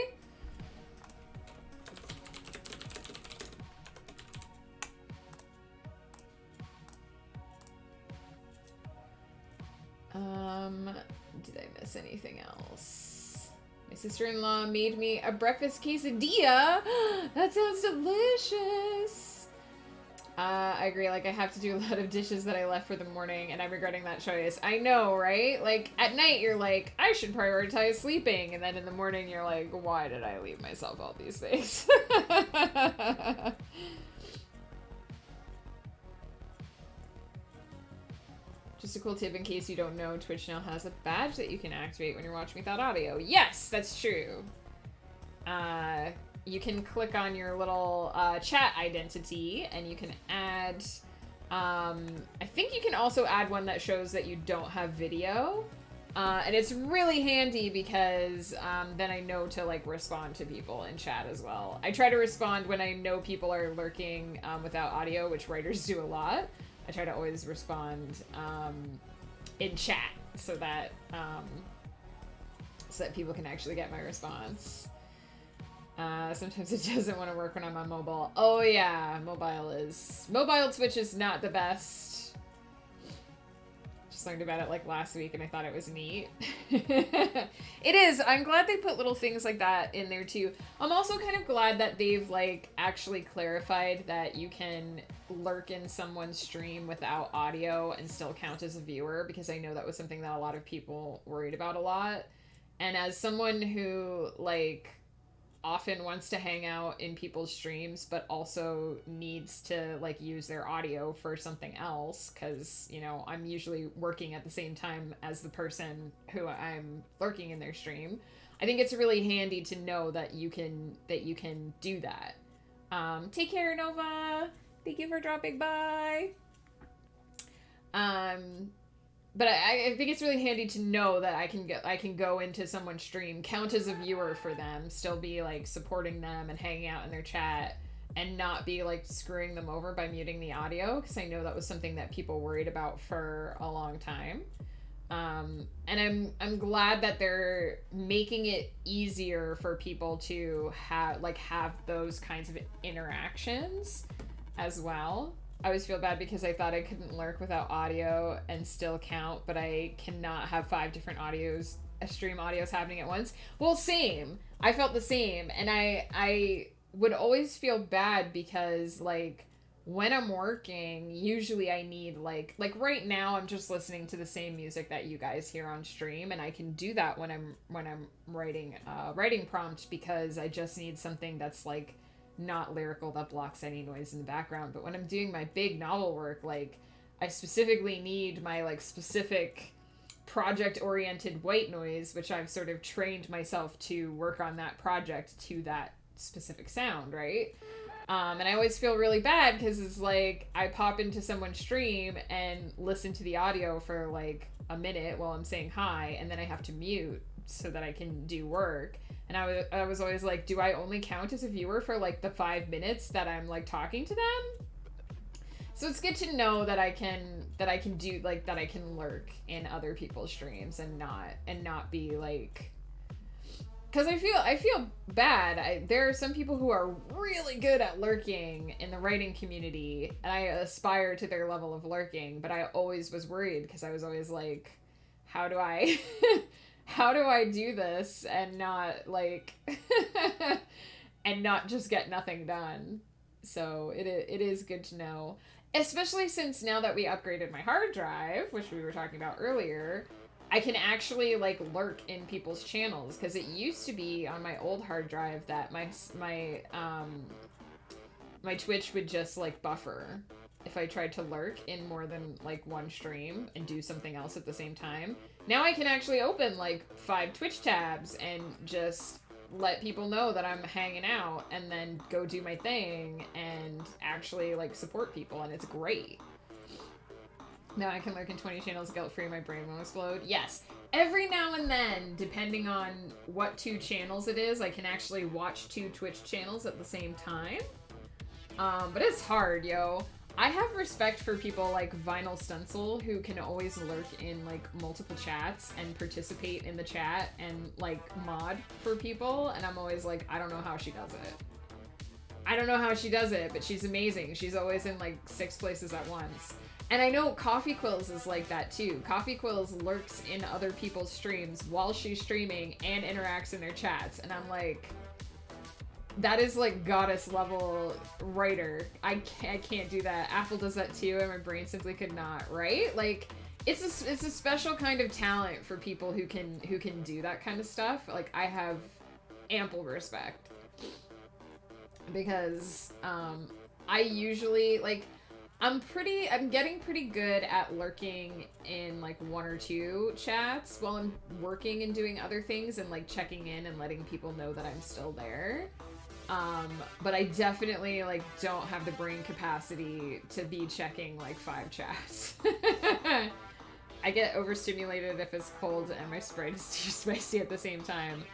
Did I miss anything else? My sister-in-law made me a breakfast quesadilla. That sounds delicious. I agree, like, I have to do a lot of dishes that I left for the morning, and I'm regretting that choice. I know, right? Like, at night, you're like, I should prioritize sleeping, and then in the morning, you're like, why did I leave myself all these things? Just a cool tip in case you don't know, Twitch now has a badge that you can activate when you're watching without audio. Yes, that's true. You can click on your little chat identity and you can add, I think you can also add one that shows that you don't have video. And it's really handy because then I know to like respond to people in chat as well. I try to respond when I know people are lurking without audio, which writers do a lot. I try to always respond in chat so that people can actually get my response. Sometimes it doesn't want to work when I'm on mobile. Oh yeah, mobile Twitch is not the best. Just learned about it like last week and I thought it was neat. It is. I'm glad they put little things like that in there too. I'm also kind of glad that they've like actually clarified that you can lurk in someone's stream without audio and still count as a viewer, because I know that was something that a lot of people worried about a lot. And as someone who like often wants to hang out in people's streams but also needs to like use their audio for something else, because you know I'm usually working at the same time as the person who I'm lurking in their stream, I think it's really handy to know that you can do that. Take care, Nova. Thank you for dropping by. But I think it's really handy to know that I can go into someone's stream, count as a viewer for them, still be like supporting them and hanging out in their chat, and not be like screwing them over by muting the audio, because I know that was something that people worried about for a long time. And I'm glad that they're making it easier for people to have those kinds of interactions as well. I always feel bad because I thought I couldn't lurk without audio and still count, but I cannot have 5 different stream audios happening at once. Well, same. I felt the same, and I would always feel bad because like when I'm working, usually I need like right now I'm just listening to the same music that you guys hear on stream, and I can do that when I'm writing prompt, because I just need something that's like not lyrical, that blocks any noise in the background. But when I'm doing my big novel work, like I specifically need my like specific project-oriented white noise, which I've sort of trained myself to work on that project to that specific sound, right? And I always feel really bad because it's like I pop into someone's stream and listen to the audio for like a minute while I'm saying hi, and then I have to mute so that I can do work. And I was always like, do I only count as a viewer for like the 5 minutes that I'm like talking to them? So it's good to know that I can do like that I can lurk in other people's streams and not be like, because I feel bad. There are some people who are really good at lurking in the writing community, and I aspire to their level of lurking, but I always was worried because I was always like, how do I how do I do this and not like and not just get nothing done? So it is good to know, especially since now that we upgraded my hard drive, which we were talking about earlier, I can actually like lurk in people's channels, because it used to be on my old hard drive that my Twitch would just like buffer if I tried to lurk in more than like one stream and do something else at the same time. Now I can actually open like 5 Twitch tabs and just let people know that I'm hanging out and then go do my thing and actually like support people, and it's great. Now I can lurk in 20 channels guilt-free, my brain won't explode. Yes. Every now and then, depending on what 2 channels it is, I can actually watch 2 Twitch channels at the same time. But it's hard, yo. I have respect for people like Vinyl Stencil, who can always lurk in like multiple chats and participate in the chat and like mod for people, and I'm always like, I don't know how she does it. I don't know how she does it, but she's amazing. She's always in like 6 places at once. And I know Coffee Quills is like that too. Coffee Quills lurks in other people's streams while she's streaming and interacts in their chats, and I'm like, that is like goddess level writer. I can't do that. Apple does that too, and my brain simply could not, right? Like, it's a special kind of talent for people who can do that kind of stuff. Like, I have ample respect, because I usually like, I'm getting pretty good at lurking in like 1 or 2 chats while I'm working and doing other things, and like checking in and letting people know that I'm still there. But I definitely like don't have the brain capacity to be checking like 5 chats. I get overstimulated if it's cold and my Sprite is too spicy at the same time.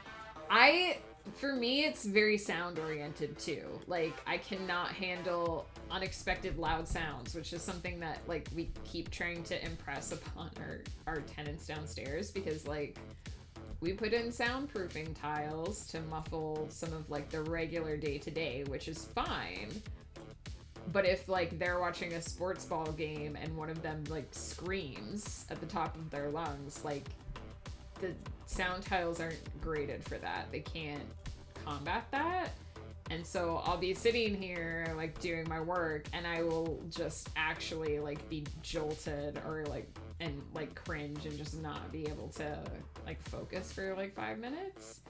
For me, it's very sound oriented too. Like, I cannot handle unexpected loud sounds, which is something that like we keep trying to impress upon our tenants downstairs, because like we put in soundproofing tiles to muffle some of like the regular day-to-day, which is fine. But if like they're watching a sports ball game and one of them like screams at the top of their lungs, like the sound tiles aren't graded for that. They can't combat that. And so I'll be sitting here like doing my work, and I will just actually like be jolted or like and like cringe and just not be able to like focus for like 5 minutes.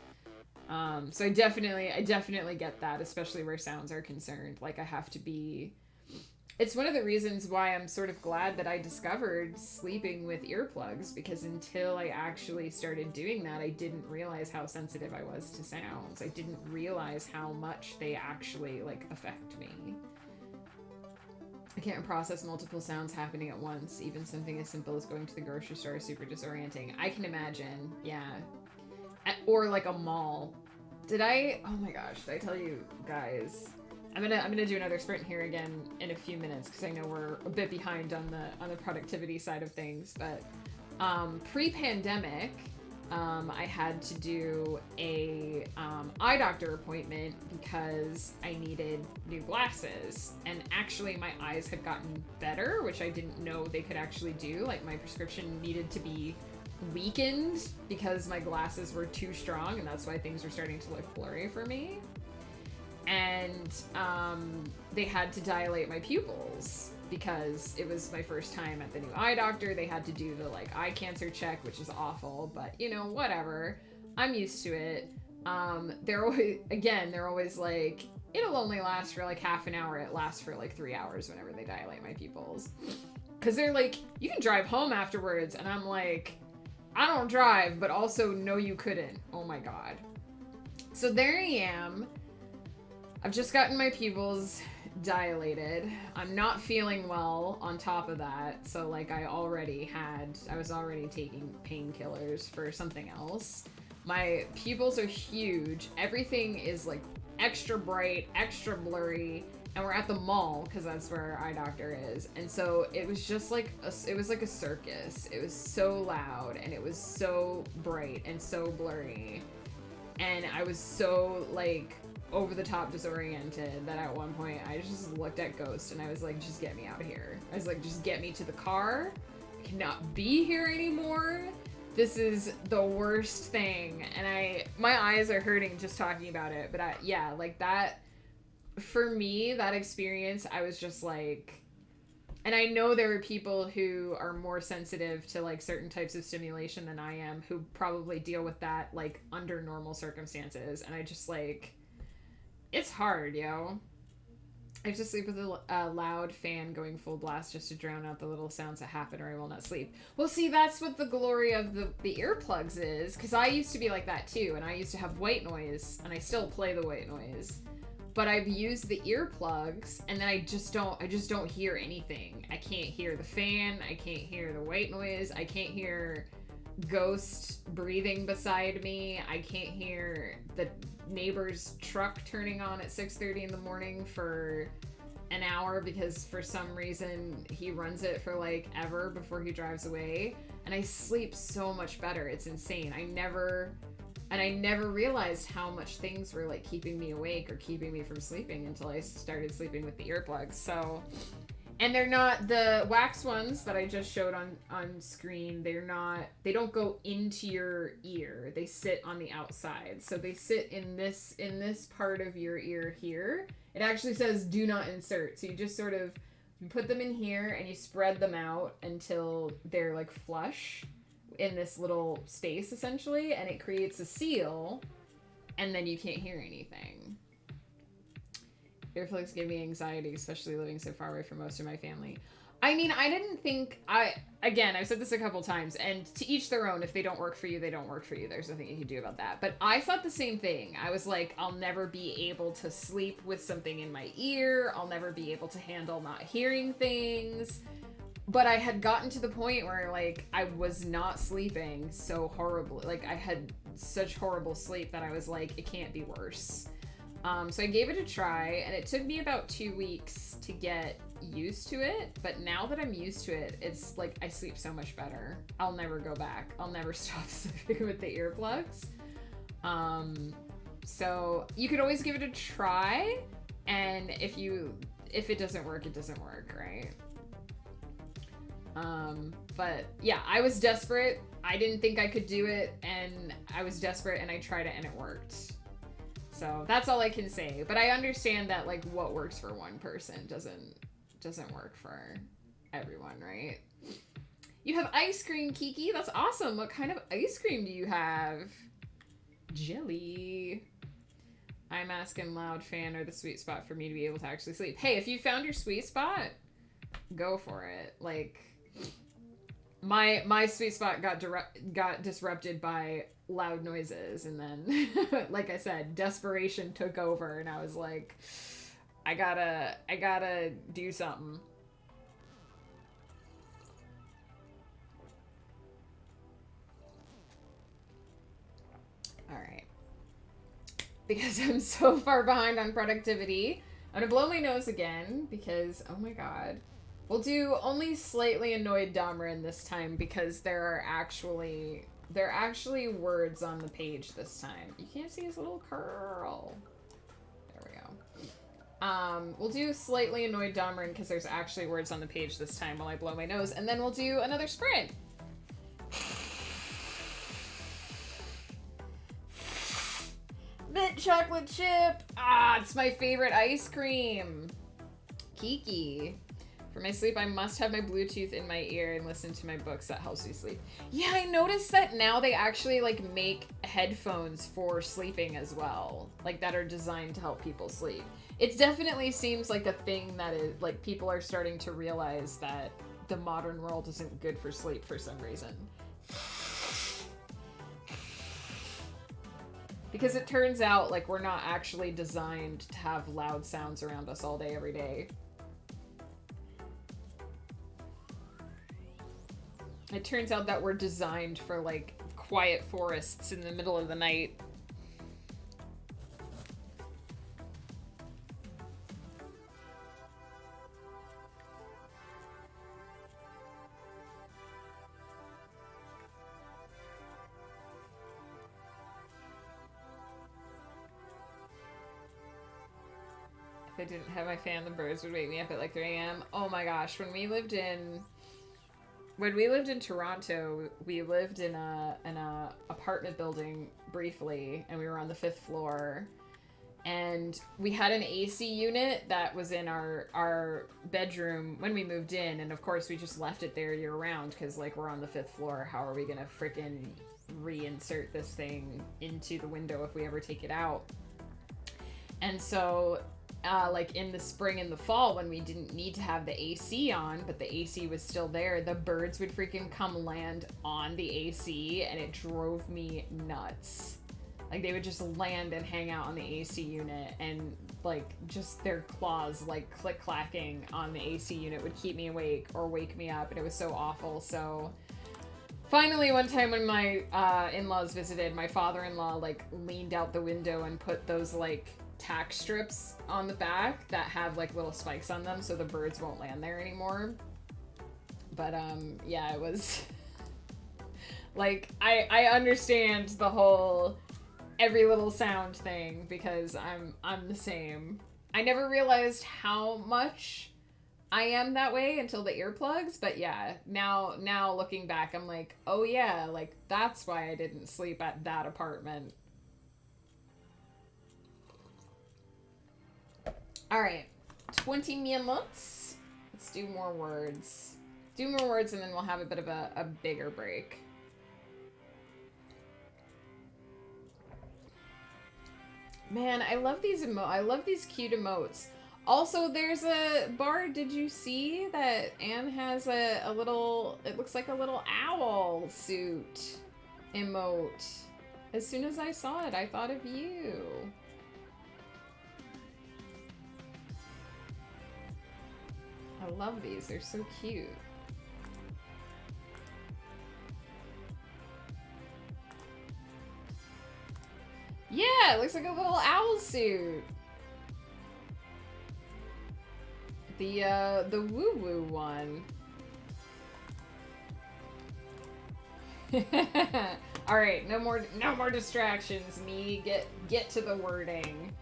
So I definitely get that, especially where sounds are concerned. Like, I have to be, it's one of the reasons why I'm sort of glad that I discovered sleeping with earplugs, because until I actually started doing that, I didn't realize how sensitive I was to sounds. I didn't realize how much they actually like affect me. I can't process multiple sounds happening at once. Even something as simple as going to the grocery store is super disorienting. I can imagine, yeah. Or like a mall. Oh my gosh, did I tell you guys? I'm gonna do another sprint here again in a few minutes, because I know we're a bit behind on the productivity side of things. But pre-pandemic, I had to do a eye doctor appointment because I needed new glasses, and actually my eyes had gotten better, which I didn't know they could actually do. Like, my prescription needed to be weakened because my glasses were too strong, and that's why things were starting to look blurry for me. And they had to dilate my pupils because it was my first time at the new eye doctor. They had to do the like eye cancer check, which is awful, but you know, whatever. I'm used to it. They're always like, it'll only last for like half an hour. It lasts for like 3 hours whenever they dilate my pupils. Cause they're like, you can drive home afterwards. And I'm like, I don't drive, but also no you couldn't. Oh my god. So there I am. I've just gotten my pupils dilated. I'm not feeling well on top of that. So like I was already taking painkillers for something else. My pupils are huge. Everything is like extra bright, extra blurry. And we're at the mall because that's where our eye doctor is. And so it was just like it was like a circus. It was so loud and it was so bright and so blurry. And I was so like over the top disoriented that at one point I just looked at Ghost and I was like, just get me out of here. I was like, just get me to the car. I cannot be here anymore. This is the worst thing. And my eyes are hurting just talking about it. But yeah, like that, for me, that experience, I was just like, and I know there are people who are more sensitive to like certain types of stimulation than I am, who probably deal with that like under normal circumstances. And I just like, it's hard, yo. I have to sleep with a loud fan going full blast just to drown out the little sounds that happen, or I will not sleep. Well, see, that's what the glory of the earplugs is, because I used to be like that too, and I used to have white noise, and I still play the white noise. But I've used the earplugs, and then I just don't hear anything. I can't hear the fan, I can't hear the white noise, I can't hear Ghost breathing beside me, I can't hear the neighbor's truck turning on at 6:30 in the morning for an hour because for some reason he runs it for like ever before he drives away, and I sleep so much better. It's insane. I never realized how much things were like keeping me awake or keeping me from sleeping until I started sleeping with the earplugs. So, and they're not the wax ones that I just showed on screen. They don't go into your ear. They sit on the outside. So they sit in this part of your ear here. It actually says do not insert. So you just sort of you put them in here and you spread them out until they're like flush in this little space essentially, and it creates a seal, and then you can't hear anything. Earplugs give me anxiety, especially living so far away from most of my family. I mean, I didn't think again, I've said this a couple times, and to each their own. If they don't work for you, they don't work for you. There's nothing you can do about that. But I thought the same thing. I was like, I'll never be able to sleep with something in my ear. I'll never be able to handle not hearing things. But I had gotten to the point where, like, I was not sleeping so horribly. Like, I had such horrible sleep that I was like, it can't be worse. So I gave it a try, and it took me about 2 weeks to get used to it. But now that I'm used to it, it's like I sleep so much better. I'll never go back. I'll never stop sleeping with the earplugs. So you could always give it a try, and if it doesn't work, it doesn't work, right? But yeah, I was desperate. I didn't think I could do it, and I was desperate, and I tried it, and it worked. So that's all I can say. But I understand that like what works for one person doesn't work for everyone, right? You have ice cream, Kiki. That's awesome. What kind of ice cream do you have? Jelly. Eye mask and loud fan are the sweet spot for me to be able to actually sleep. Hey, if you found your sweet spot, go for it. Like, my sweet spot got disrupted by loud noises, and then like I said, desperation took over, and I was like, I gotta do something. All right, because I'm so far behind on productivity, I'm gonna blow my nose again because oh my god. We'll do only slightly annoyed Domrin this time because there are actually words on the page this time. You can't see his little curl. There we go. We'll do slightly annoyed Domrin because there's actually words on the page this time while I blow my nose, and then we'll do another sprint. Mint chocolate chip. Ah, it's my favorite ice cream. Kiki. For my sleep, I must have my Bluetooth in my ear and listen to my books. That helps me sleep. Yeah, I noticed that now they actually like make headphones for sleeping as well, like that are designed to help people sleep. It definitely seems like a thing that is like people are starting to realize that the modern world isn't good for sleep for some reason. Because it turns out, like, we're not actually designed to have loud sounds around us all day, every day. It turns out that we're designed for, like, quiet forests in the middle of the night. If I didn't have my fan, the birds would wake me up at like 3 a.m. Oh my gosh, when we lived in Toronto, we lived in a apartment building briefly, and we were on the 5th floor, and we had an AC unit that was in our bedroom when we moved in, and of course we just left it there year round because, like, we're on the 5th floor. How are we gonna freaking reinsert this thing into the window if we ever take it out? And so like in the spring and the fall, when we didn't need to have the AC on, but the AC was still there, the birds would freaking come land on the AC, and it drove me nuts. Like, they would just land and hang out on the AC unit, and, like, just their claws, like, click-clacking on the AC unit would keep me awake or wake me up, and it was so awful. So finally, one time when my in-laws visited, my father-in-law, like, leaned out the window and put those, like, tack strips on the back that have, like, little spikes on them so the birds won't land there anymore. But yeah, it was like, I understand the whole every little sound thing, because I'm the same. I never realized how much I am that way until the earplugs, but yeah, now looking back, I'm like, oh yeah, like, that's why I didn't sleep at that apartment. All right, 20 minutes. Let's do more words. Do more words, and then we'll have a bit of a bigger break. Man, I love these cute emotes. Also, there's a Bard, did you see that Anne has a little, it looks like a little owl suit emote. As soon as I saw it, I thought of you. I love these. They're so cute. Yeah, it looks like a little owl suit. The woo-woo one. All right, no more distractions. Me, get to the wording.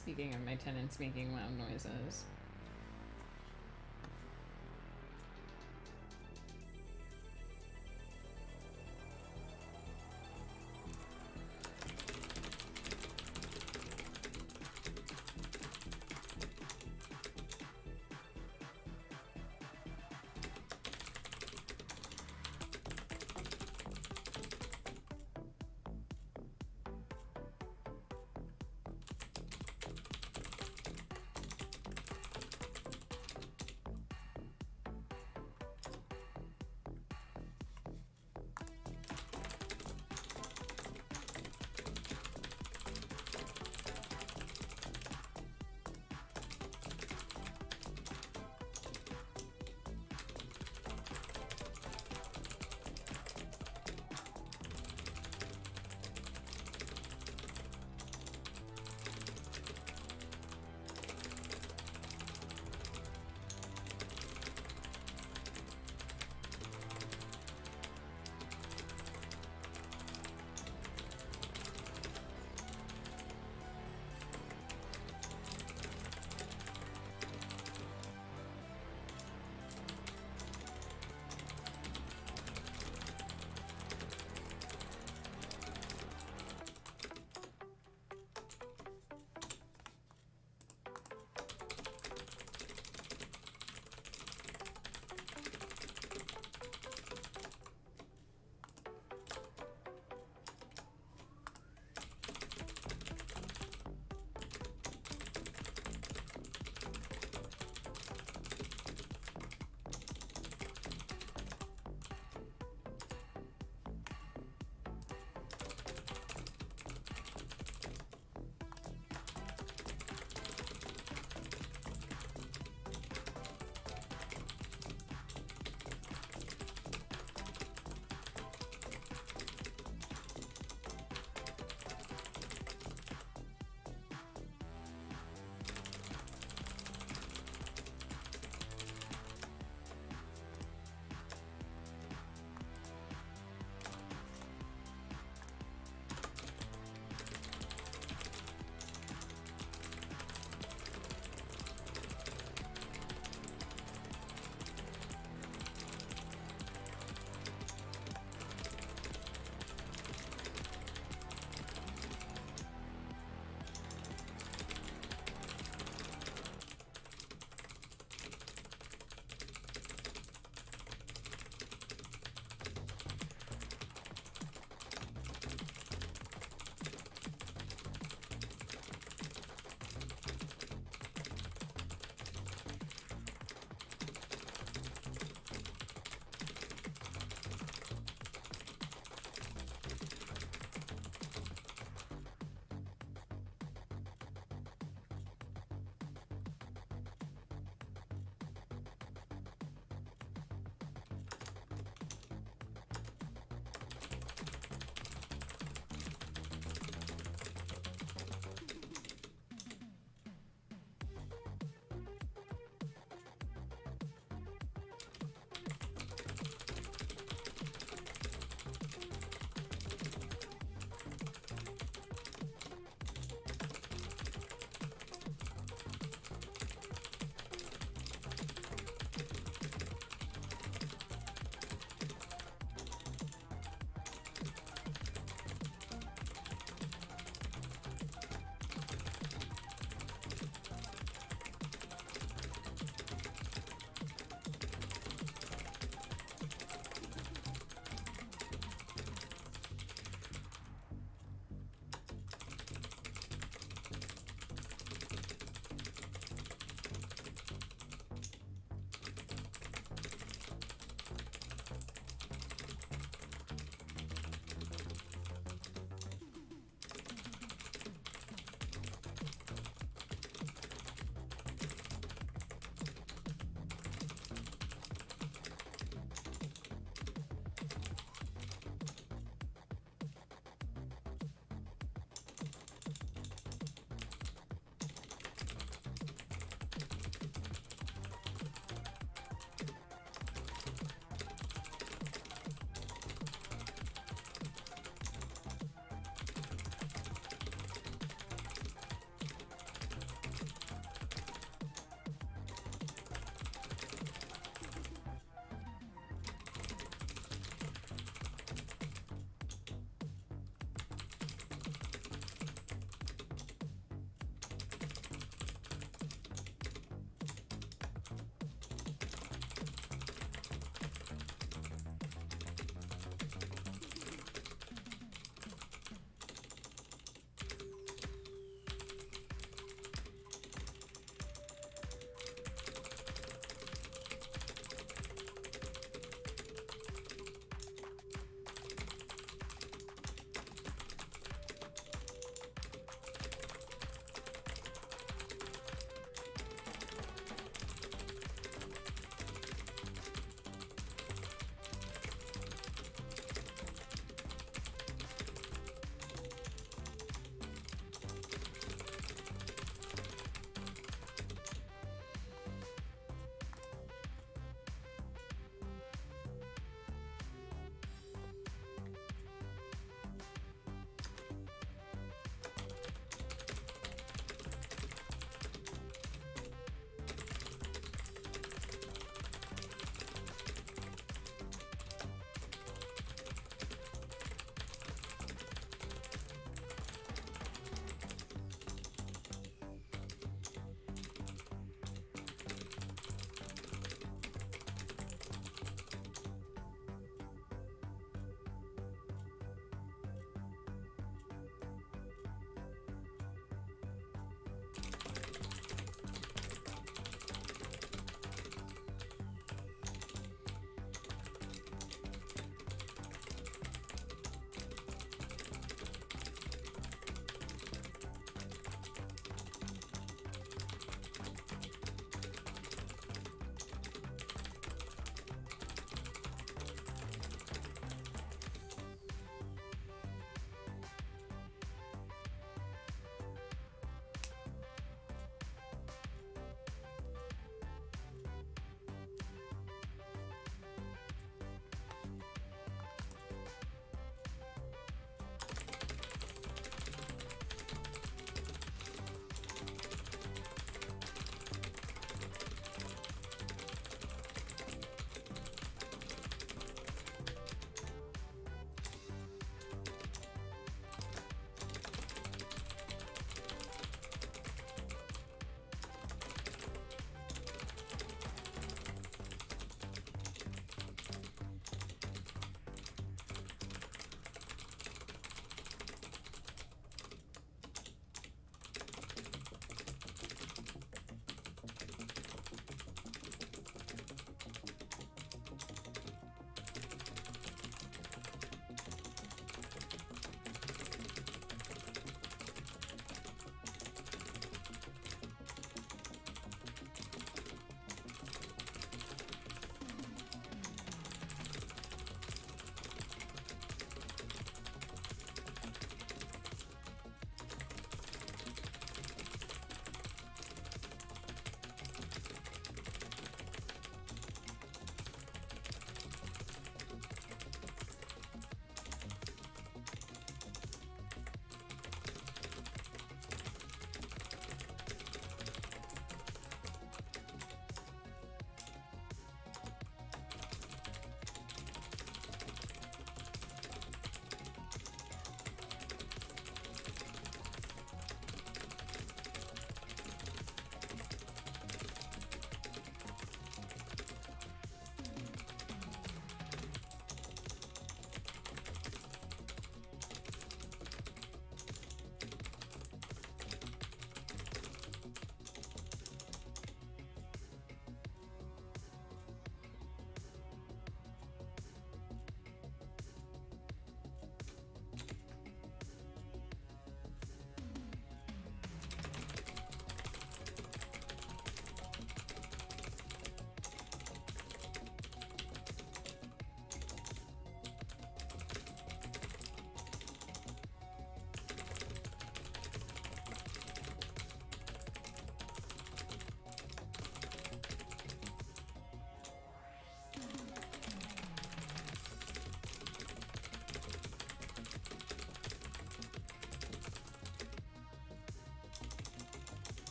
Speaking of my tenants making loud noises.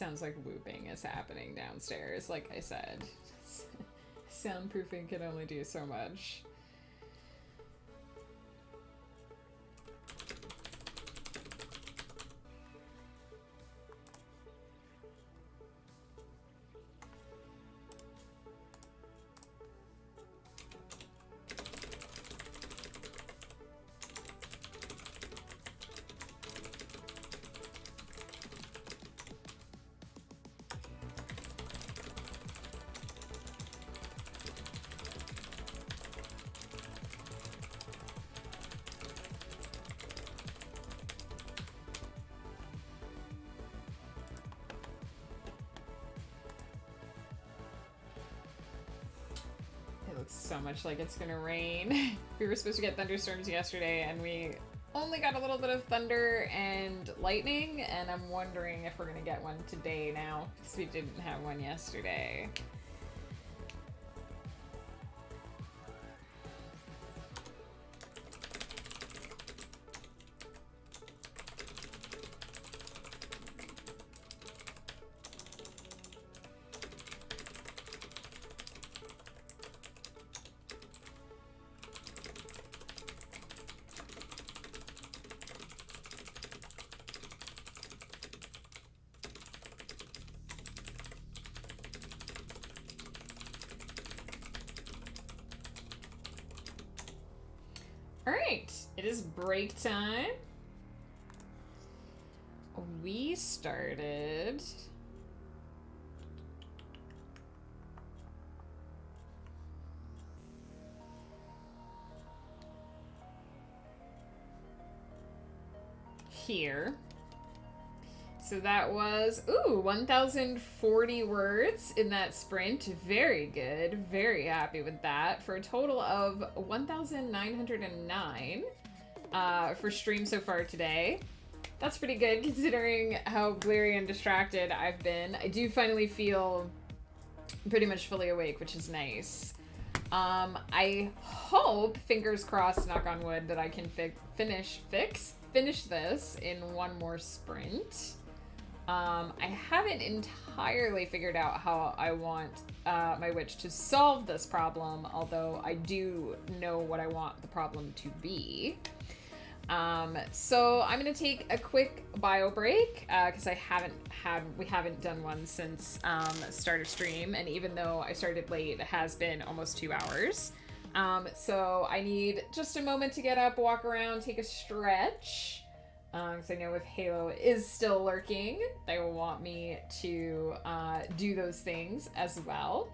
sounds like whooping is happening downstairs, like I said. Soundproofing can only do so much. So much like it's gonna rain. We were supposed to get thunderstorms yesterday and we only got a little bit of thunder and lightning, and I'm wondering if we're gonna get one today now because we didn't have one yesterday. Alright, it is break time. We started... here. So that was, 1,040 words in that sprint. Very good. Very happy with that. For a total of 1,909 for stream so far today. That's pretty good considering how bleary and distracted I've been. I do finally feel pretty much fully awake, which is nice. I hope, fingers crossed, knock on wood, that I can finish this in one more sprint. I haven't entirely figured out how I want my witch to solve this problem, although I do know what I want the problem to be. So I'm gonna take a quick bio break because we haven't done one since start of stream, and even though I started late, it has been almost 2 hours. So I need just a moment to get up, walk around, take a stretch. Because I know if Halo is still lurking, they will want me to do those things as well.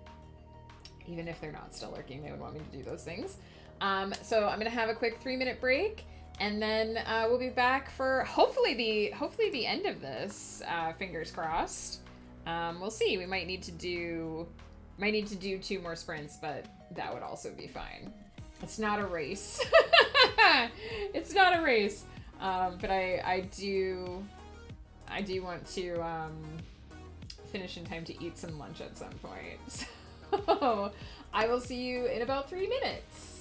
Even if they're not still lurking, they would want me to do those things. So I'm gonna have a quick 3-minute break, and then we'll be back for hopefully the end of this. Fingers crossed. We'll see. We might need to do 2 more sprints, but that would also be fine. It's not a race. It's not a race. But I do want to finish in time to eat some lunch at some point. So I will see you in about 3 minutes.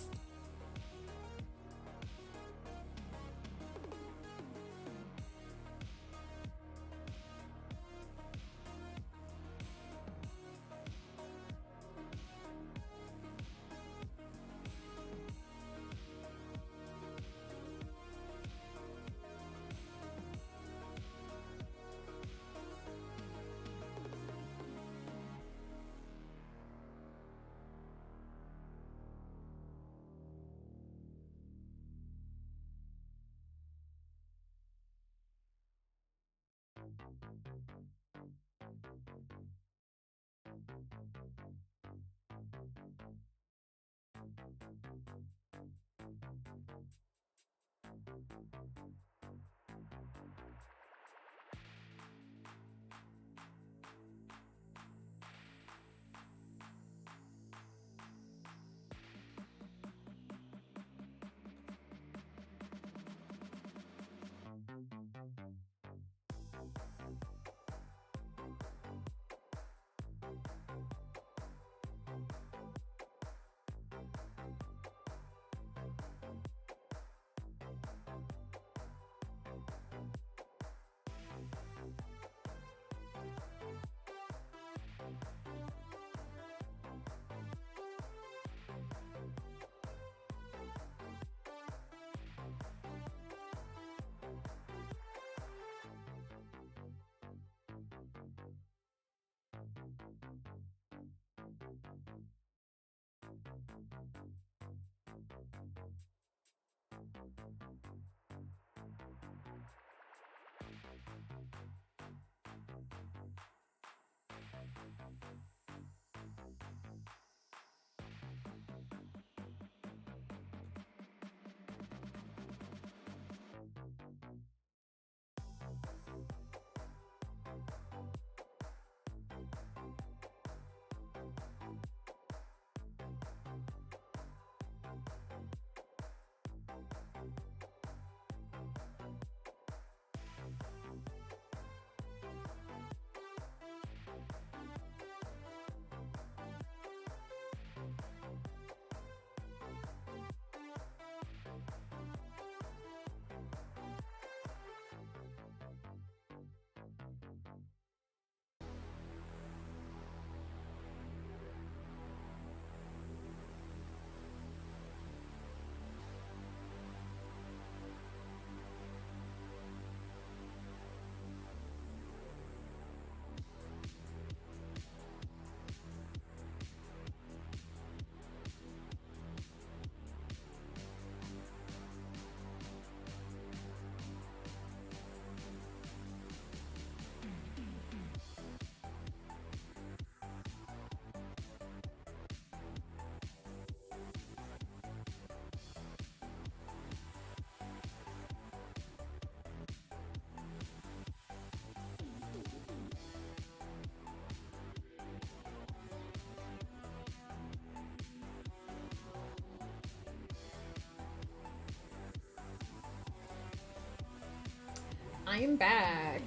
I'm back.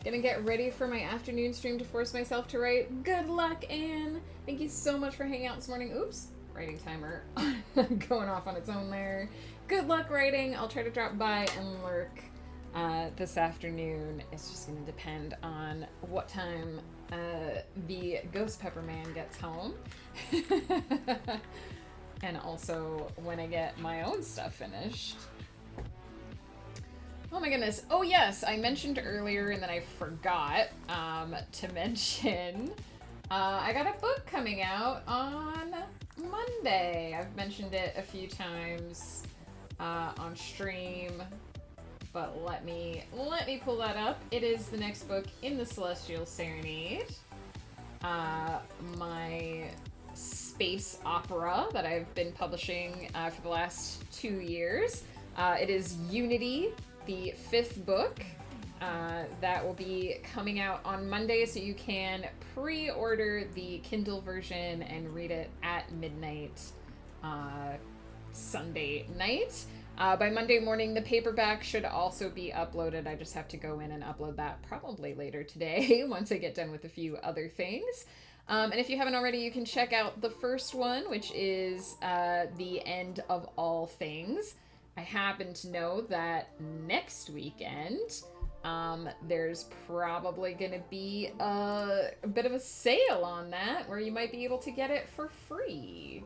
Gonna get ready for my afternoon stream to force myself to write. Good luck, Anne. Thank you so much for hanging out this morning. Oops, writing timer going off on its own there. Good luck writing. I'll try to drop by and lurk this afternoon. It's just gonna depend on what time the Ghost Pepper Man gets home. And also when I get my own stuff finished. Oh my goodness. Oh yes, I mentioned earlier and then I forgot to mention I got a book coming out on Monday. I've mentioned it a few times on stream, but let me pull that up. It is the next book in the Celestial Serenade. My space opera that I've been publishing for the last 2 years. It is Unity, the 5th book. That will be coming out on Monday, so you can pre-order the Kindle version and read it at midnight Sunday night. By Monday morning, the paperback should also be uploaded. I just have to go in and upload that probably later today once I get done with a few other things. And if you haven't already, you can check out the first one, which is The End of All Things. I happen to know that next weekend, there's probably going to be a bit of a sale on that where you might be able to get it for free.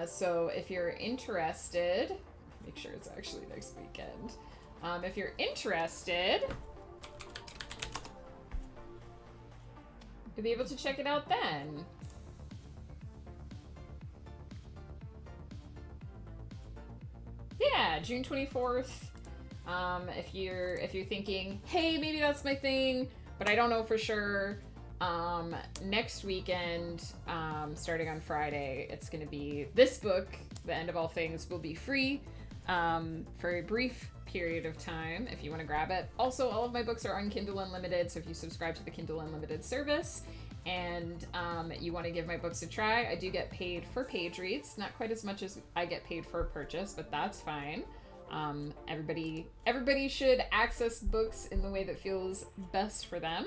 So if you're interested, make sure it's actually next weekend. If you're interested, you'll be able to check it out then. Yeah, June 24th. If you're thinking, hey, maybe that's my thing, but I don't know for sure. Next weekend, starting on Friday, it's going to be this book, The End of All Things, will be free for a brief period of time if you want to grab it. Also, all of my books are on Kindle Unlimited, so if you subscribe to the Kindle Unlimited service and you want to give my books a try, I do get paid for page reads. Not quite as much as I get paid for a purchase, but that's fine. Everybody should access books in the way that feels best for them.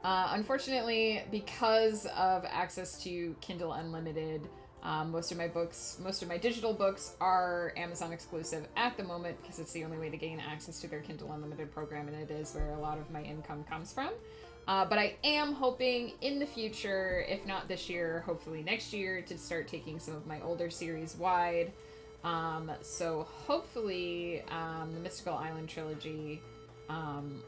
Unfortunately, because of access to Kindle Unlimited, most of my digital books are Amazon exclusive at the moment because it's the only way to gain access to their Kindle Unlimited program, and it is where a lot of my income comes from. But I am hoping in the future, if not this year, hopefully next year, to start taking some of my older series wide. So hopefully the Mystical Island trilogy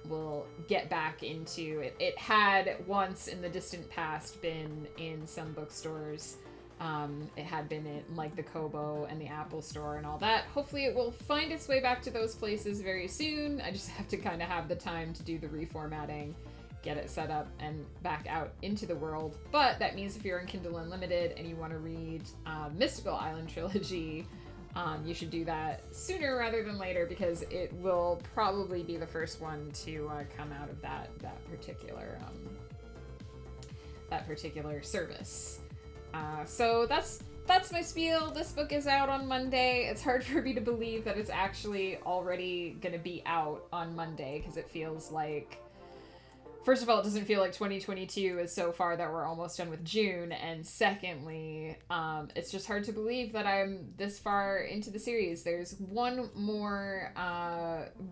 will get back into it. It had once in the distant past been in some bookstores. It had been in like the Kobo and the Apple Store and all that. Hopefully it will find its way back to those places very soon. I just have to kind of have the time to do the reformatting, get it set up and back out into the world. But that means if you're in Kindle Unlimited and you want to read Mystical Island trilogy, you should do that sooner rather than later because it will probably be the first one to come out of that particular service. So that's my spiel. This book is out on Monday. It's hard for me to believe that it's actually already gonna be out on Monday because it feels like, first of all, it doesn't feel like 2022 is so far that we're almost done with June, and secondly, it's just hard to believe that I'm this far into the series. There's one more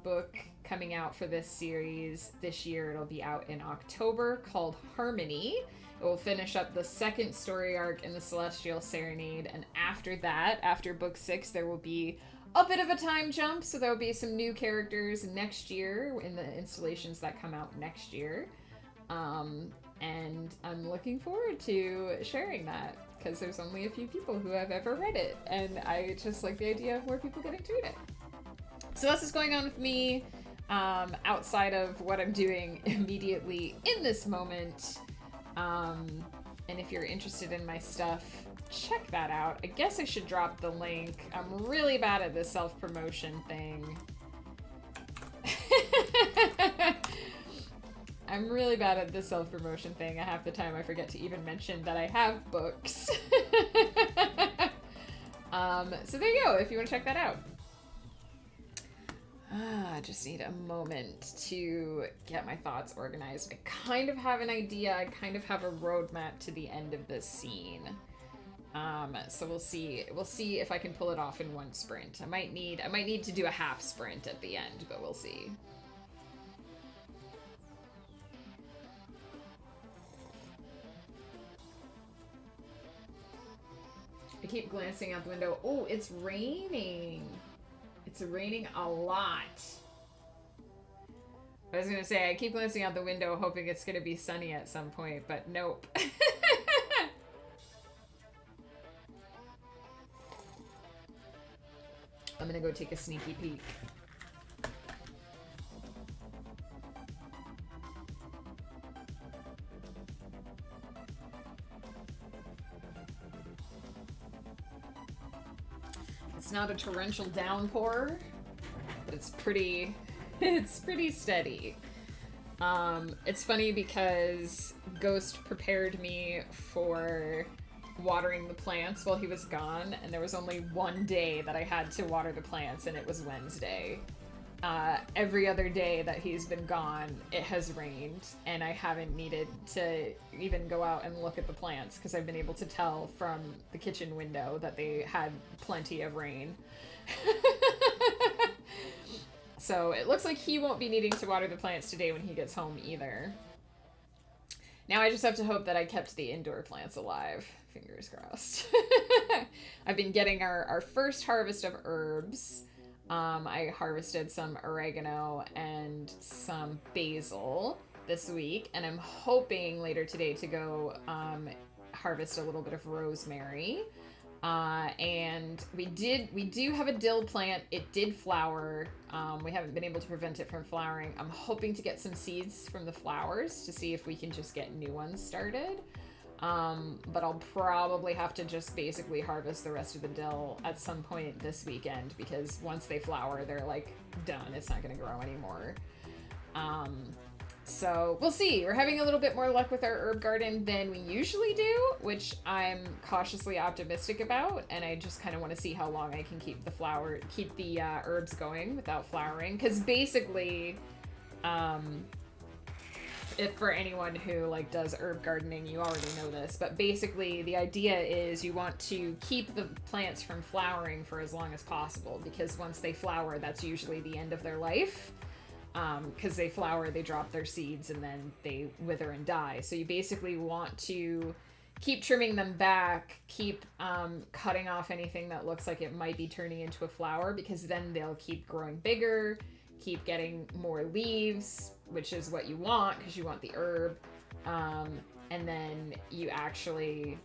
book coming out for this series this year. It'll be out in October, called Harmony. It will finish up the second story arc in the Celestial Serenade, and after that, after book 6, there will be a bit of a time jump, so there will be some new characters next year in the installations that come out next year. And I'm looking forward to sharing that, because there's only a few people who have ever read it, and I just like the idea of more people getting to read it. So that's what's going on with me, outside of what I'm doing immediately in this moment. And if you're interested in my stuff, check that out. I guess I should drop the link. I'm really bad at this self-promotion thing. I'm really bad at this self-promotion thing. Half the time I forget to even mention that I have books. So there you go, if you want to check that out. I just need a moment to get my thoughts organized. I kind of have an idea. I kind of have a roadmap to the end of this scene. So we'll see. We'll see if I can pull it off in one sprint. I might need to do a half sprint at the end, but we'll see. I keep glancing out the window. Oh, it's raining. It's raining a lot. I was gonna say, I keep glancing out the window hoping it's gonna be sunny at some point, but nope. I'm gonna go take a sneaky peek. It's not a torrential downpour, but it's pretty steady. It's funny because Ghost prepared me for watering the plants while he was gone, and there was only one day that I had to water the plants, and it was Wednesday. Every other day that he's been gone, it has rained, and I haven't needed to even go out and look at the plants because I've been able to tell from the kitchen window that they had plenty of rain. So it looks like he won't be needing to water the plants today when he gets home either. Now I just have to hope that I kept the indoor plants alive. Fingers crossed. I've been getting our first harvest of herbs. I harvested some oregano and some basil this week, and I'm hoping later today to go harvest a little bit of rosemary. And we do have a dill plant. It did flower. We haven't been able to prevent it from flowering. I'm hoping to get some seeds from the flowers to see if we can just get new ones started. But I'll probably have to just basically harvest the rest of the dill at some point this weekend, because once they flower, they're like done. It's not going to grow anymore. So we'll see. We're having a little bit more luck with our herb garden than we usually do, which I'm cautiously optimistic about. And I just kind of want to see how long I can keep the herbs going without flowering. Because basically, if for anyone who like does herb gardening, you already know this, but basically the idea is you want to keep the plants from flowering for as long as possible, because once they flower, that's usually the end of their life. Because they flower, they drop their seeds, and then they wither and die. So you basically want to keep trimming them back, keep cutting off anything that looks like it might be turning into a flower, because then they'll keep growing bigger, keep getting more leaves, which is what you want because you want the herb. And then you actually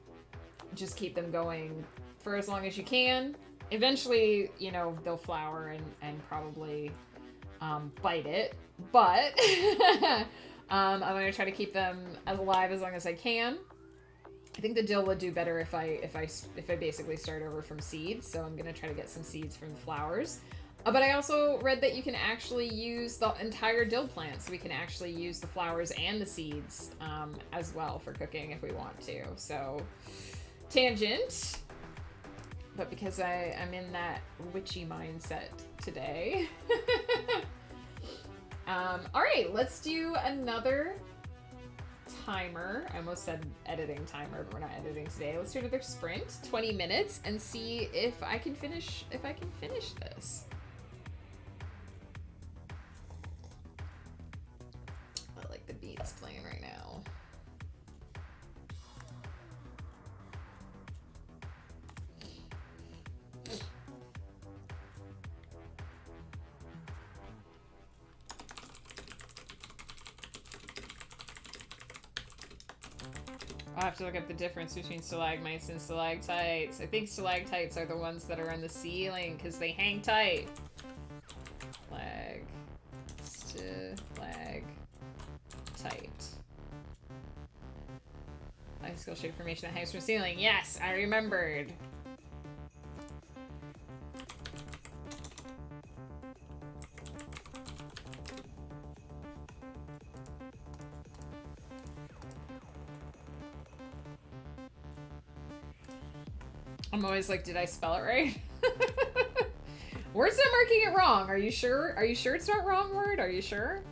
just keep them going for as long as you can. Eventually, you know, they'll flower and probably bite it, but I'm going to try to keep them as alive as long as I can. I think the dill would do better if I basically start over from seeds, so I'm going to try to get some seeds from the flowers. But I also read that you can actually use the entire dill plant, so we can actually use the flowers and the seeds as well for cooking if we want to. So, tangent. But because I'm in that witchy mindset today. Alright, let's do another timer. I almost said editing timer, but we're not editing today. Let's do another sprint, 20 minutes, and see if I can finish this. I like the beats playing right now. I'll have to look up the difference between stalagmites and stalactites. I think stalactites are the ones that are on the ceiling because they hang tight. Stalactite. Icicle shaped formation that hangs from the ceiling. Yes, I remembered. I'm always like, did I spell it right? Word's not marking it wrong. Are you sure? Are you sure it's not wrong, Word? Are you sure?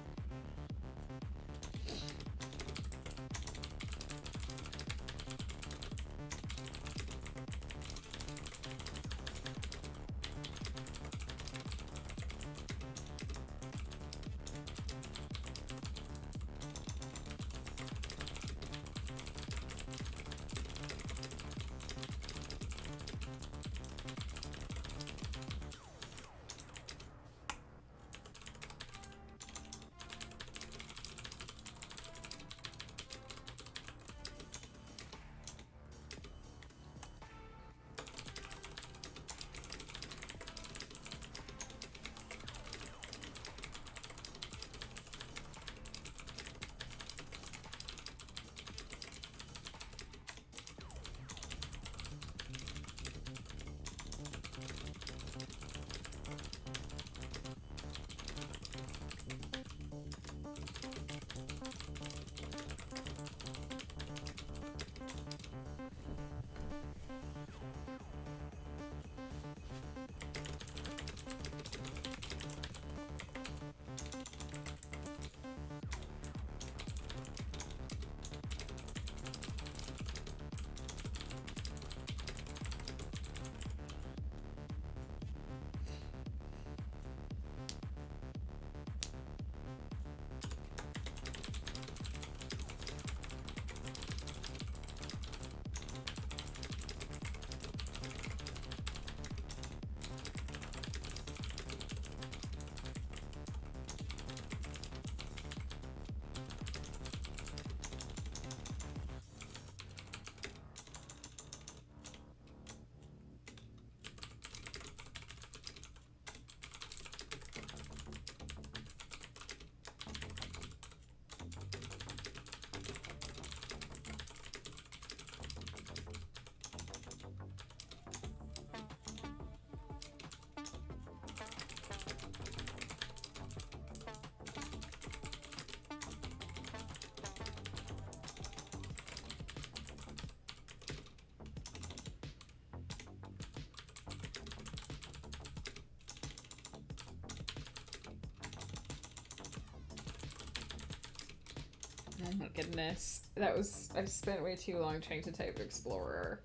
Oh my goodness. I spent way too long trying to type Explorer.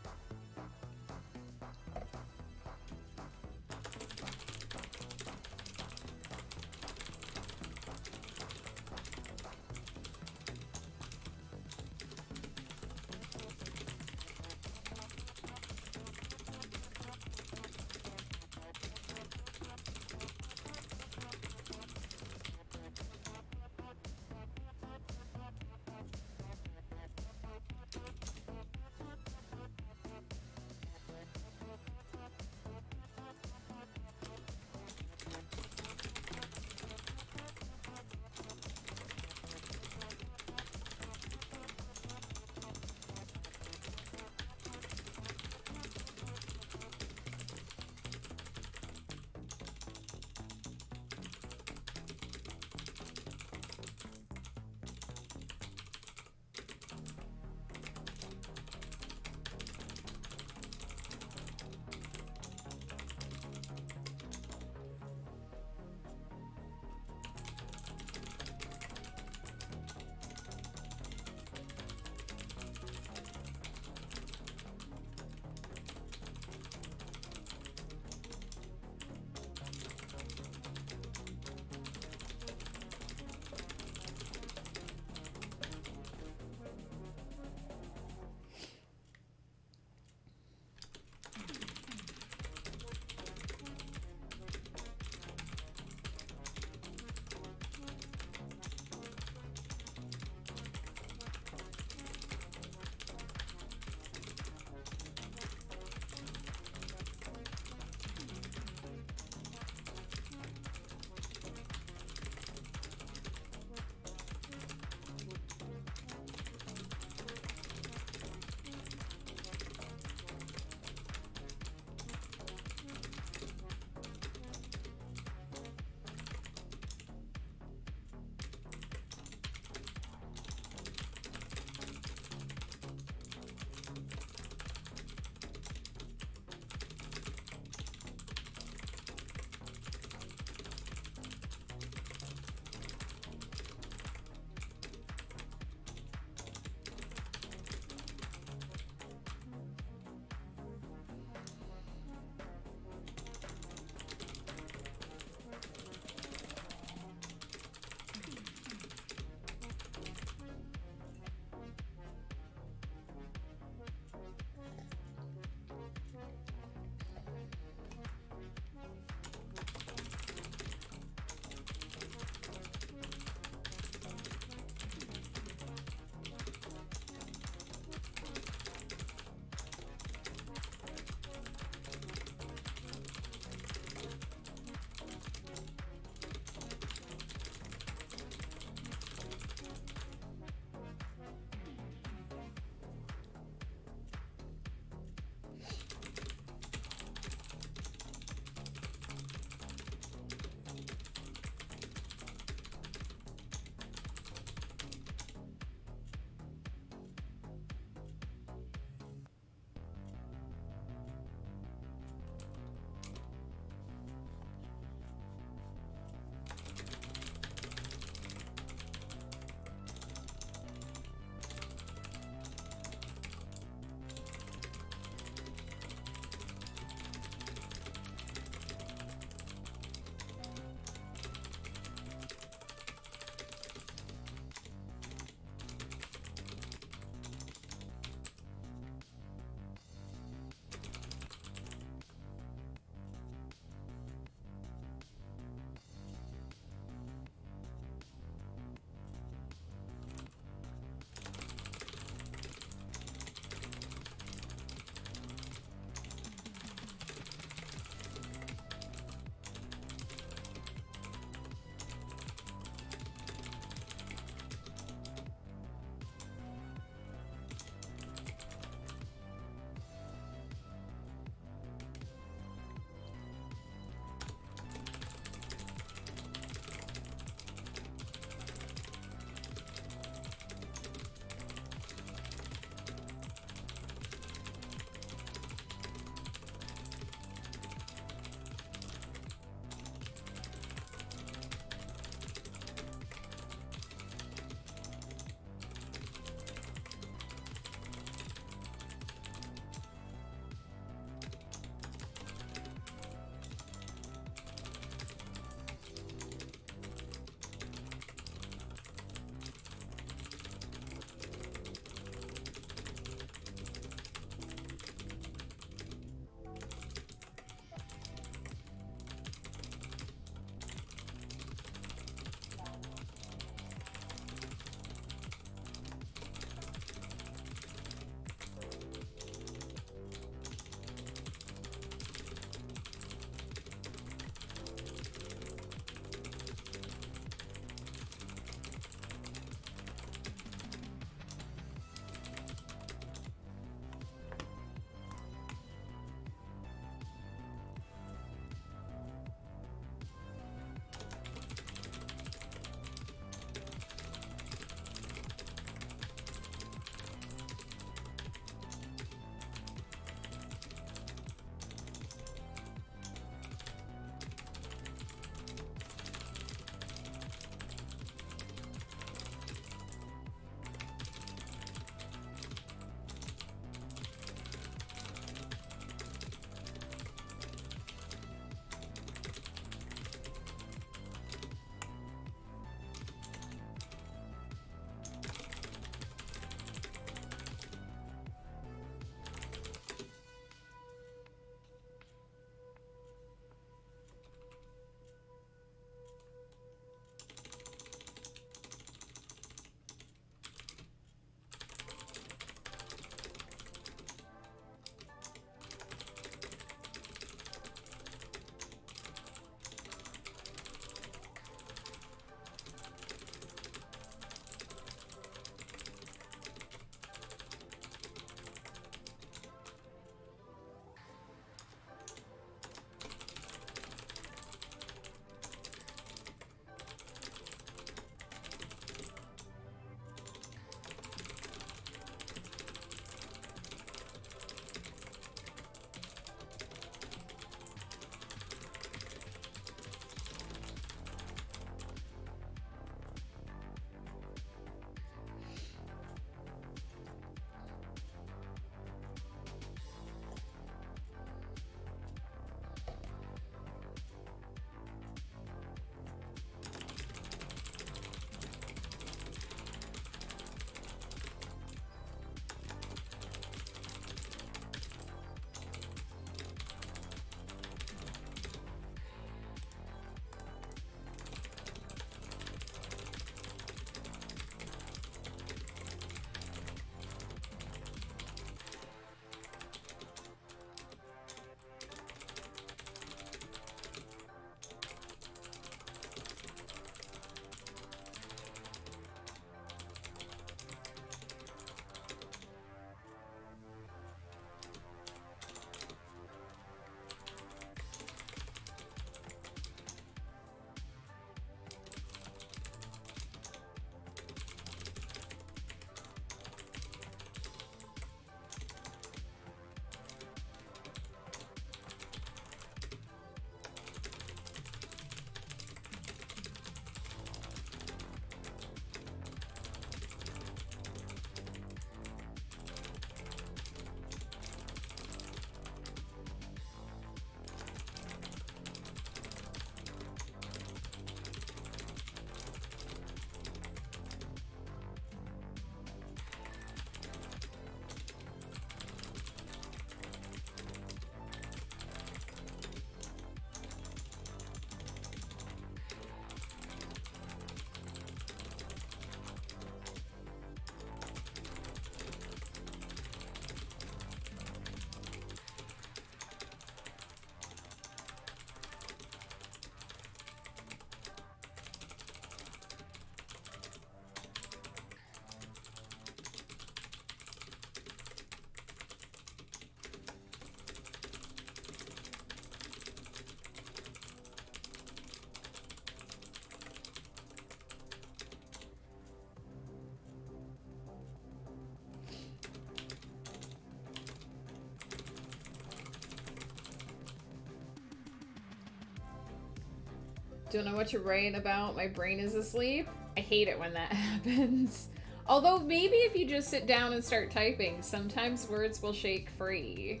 Don't know what to write about. My brain is asleep. I hate it when that happens. Although maybe if you just sit down and start typing, sometimes words will shake free.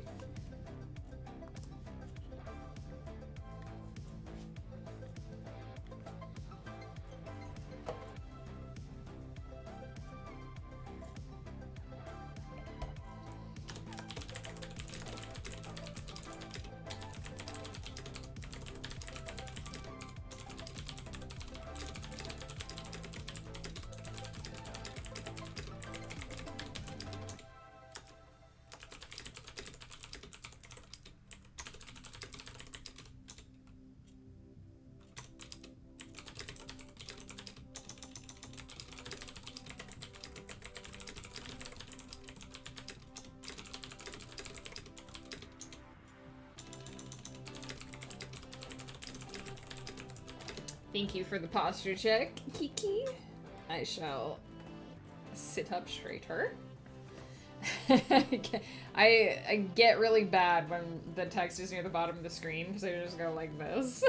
Thank you for the posture check, Kiki. I shall sit up straighter. I get really bad when the text is near the bottom of the screen because I just go like this.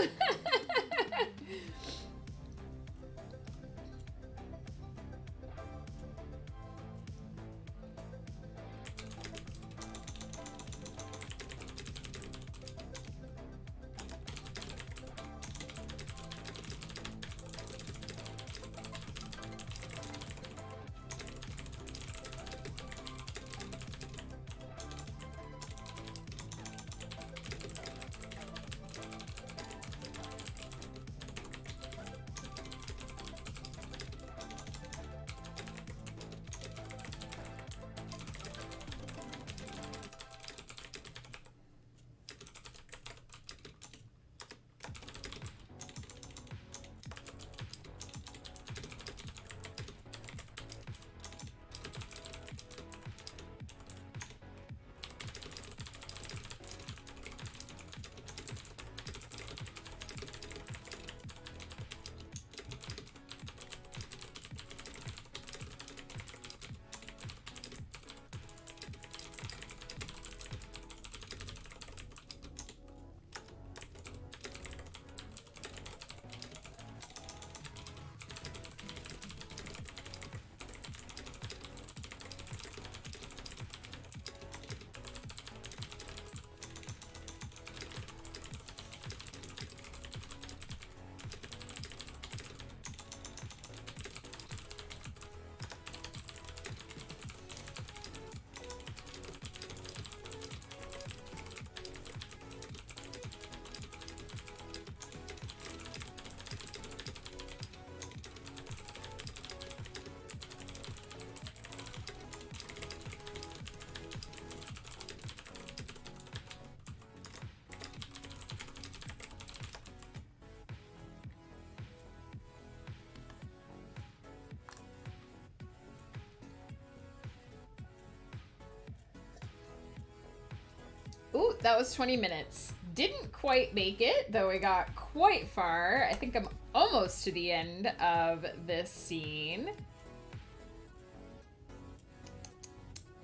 Ooh, that was 20 minutes. Didn't quite make it, though I got quite far. I think I'm almost to the end of this scene.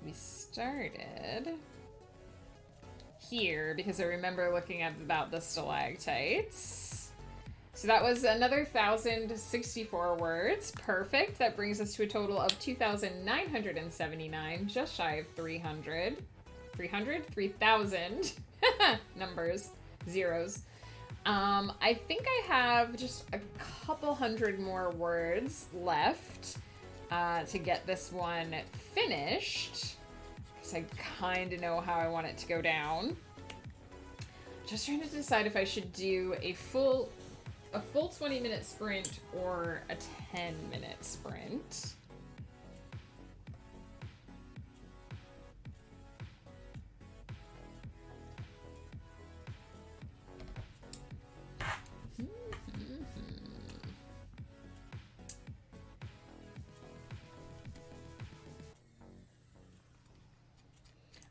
We started here because I remember looking at about the stalactites. So that was another 1,064 words. Perfect. That brings us to a total of 2,979, just shy of 300. 3,000 numbers, zeros. I think I have just a couple hundred more words left to get this one finished, because I kind of know how I want it to go down. Just trying to decide if I should do a full 20-minute sprint or a 10-minute sprint.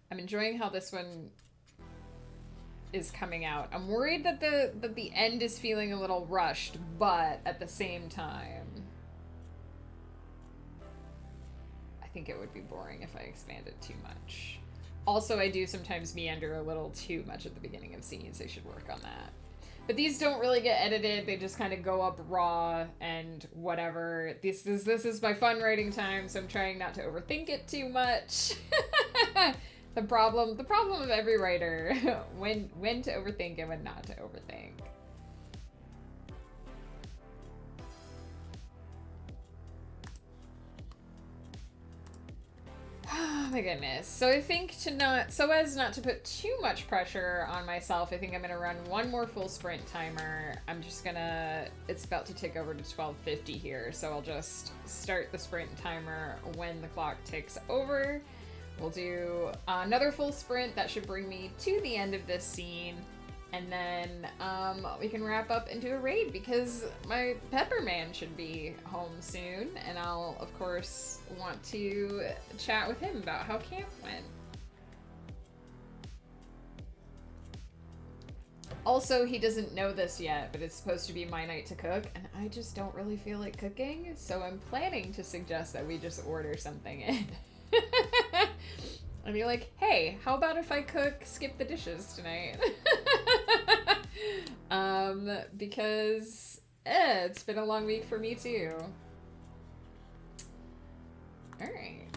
I'm enjoying how this one is coming out. I'm worried that the end is feeling a little rushed, but at the same time, I think it would be boring if I expanded too much. Also, I do sometimes meander a little too much at the beginning of scenes. I should work on that. But these don't really get edited. They just kind of go up raw and whatever. This is my fun writing time, so I'm trying not to overthink it too much. the problem of every writer, when to overthink and when not to overthink. Oh my goodness. So I think so as not to put too much pressure on myself, I think I'm gonna run one more full sprint timer. I'm just gonna, it's about to tick over to 12:50 here, so I'll just start the sprint timer when the clock ticks over. We'll do another full sprint. That should bring me to the end of this scene. And then we can wrap up into a raid because my Pepper Man should be home soon. And I'll, of course, want to chat with him about how camp went. Also, he doesn't know this yet, but it's supposed to be my night to cook. And I just don't really feel like cooking. So I'm planning to suggest that we just order something in. And be like, hey, how about if I skip the dishes tonight? Because it's been a long week for me too. All right,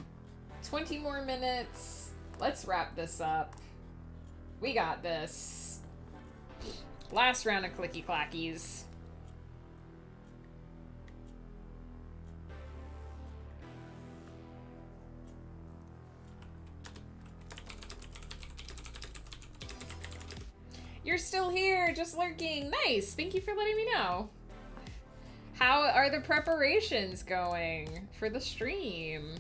20 more minutes. Let's wrap this up. We got this. Last round of clicky clackies. You're still here, just lurking. Nice. Thank you for letting me know. How are the preparations going for the stream?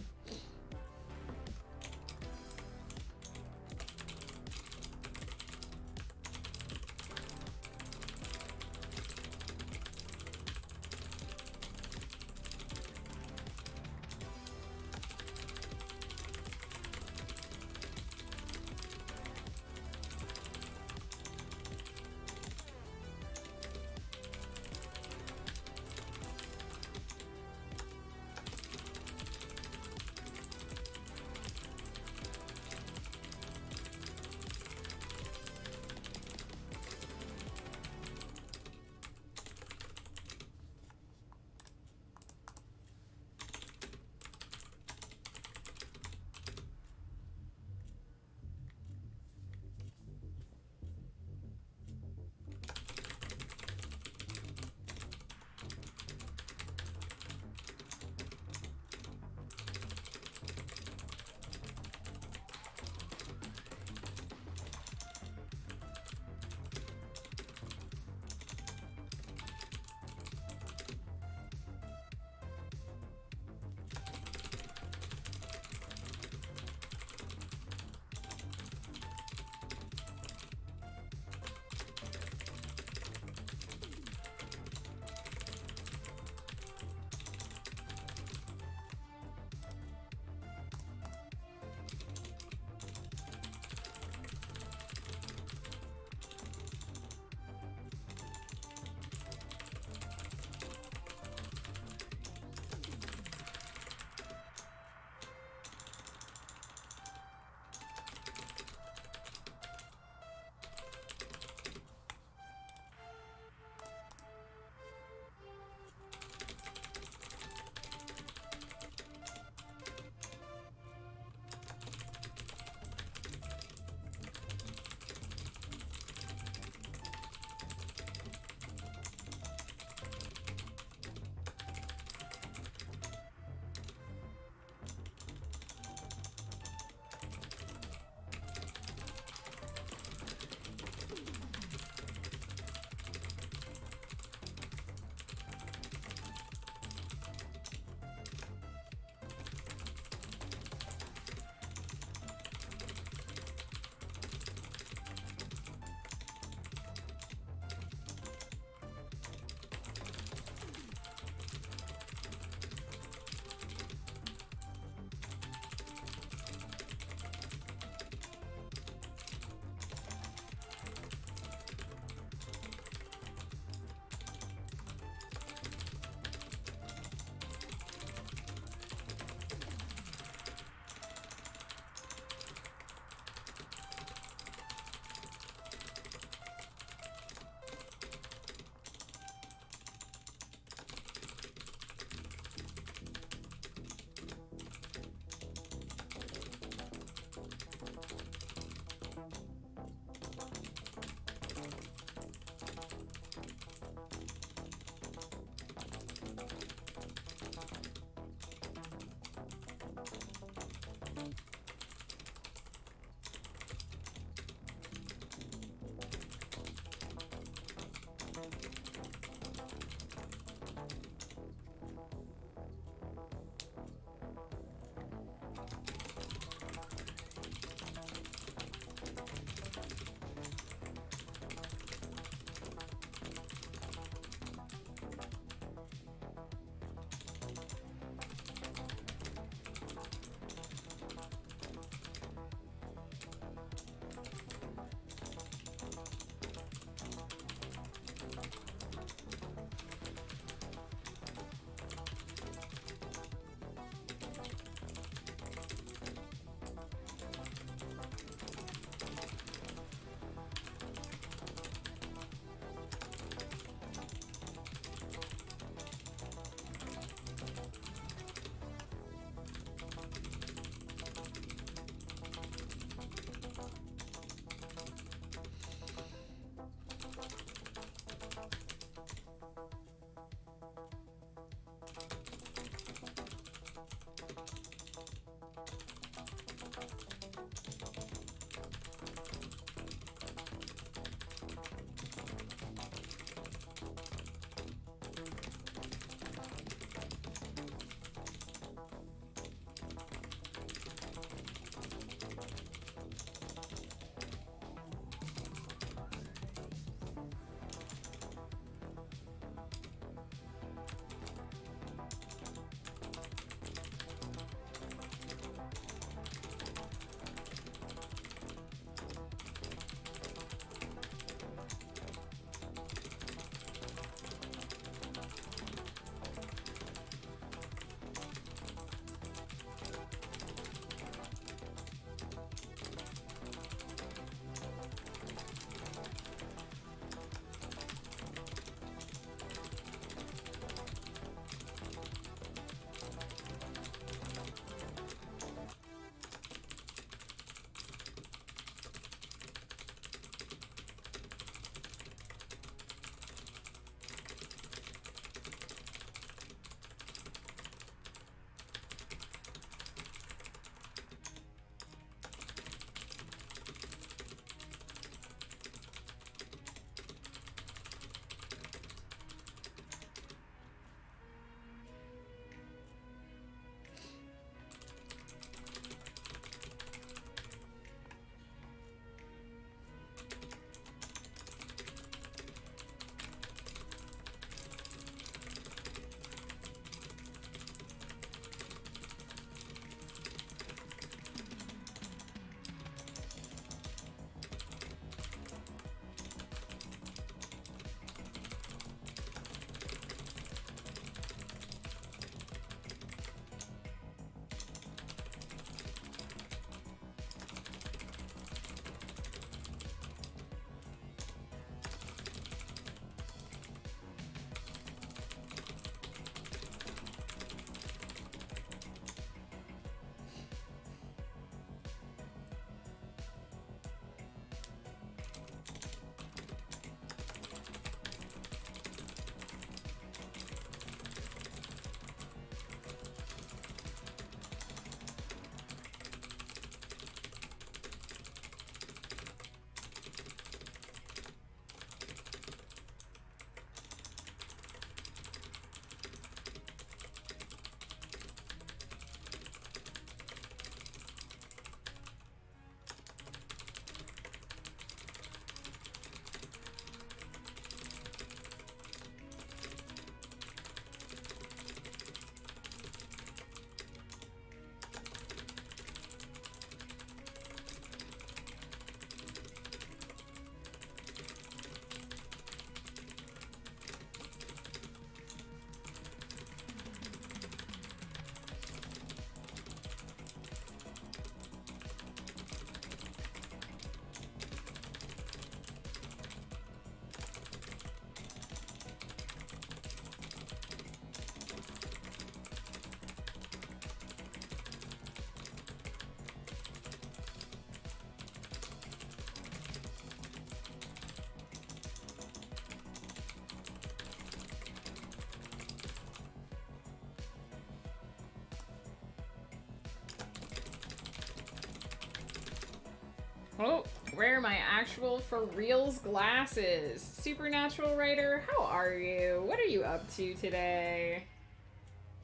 Oh, where are my actual for reals glasses? Supernatural writer, how are you? What are you up to today?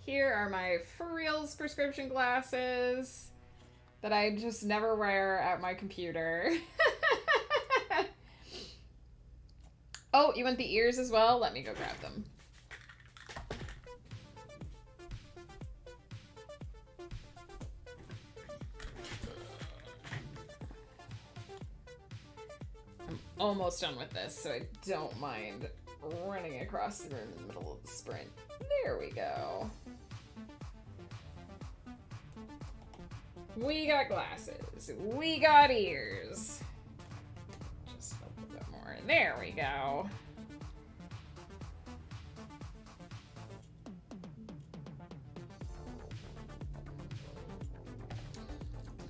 Here are my for reals prescription glasses that I just never wear at my computer. Oh, you want the ears as well? Let me go grab them. I'm almost done with this, so I don't mind running across the room in the middle of the sprint. There we go. We got glasses. We got ears. Just a little bit more. There we go.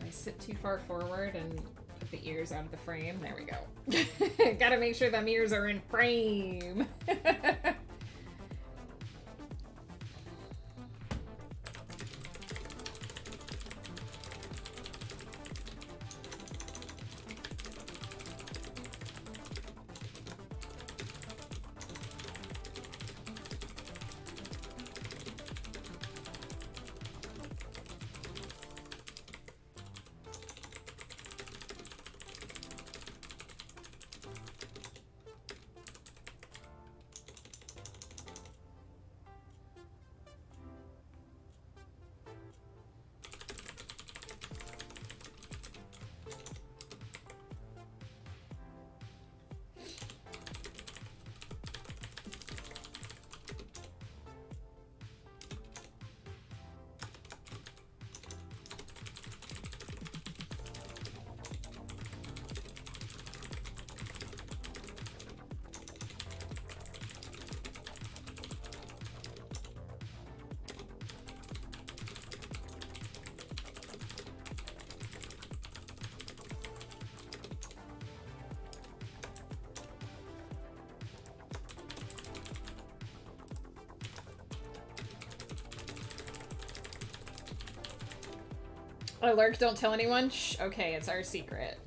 I sit too far forward and put the ears out of the frame. There we go. Gotta make sure them ears are in frame. Oh, Lurk, don't tell anyone? Shh, okay, it's our secret.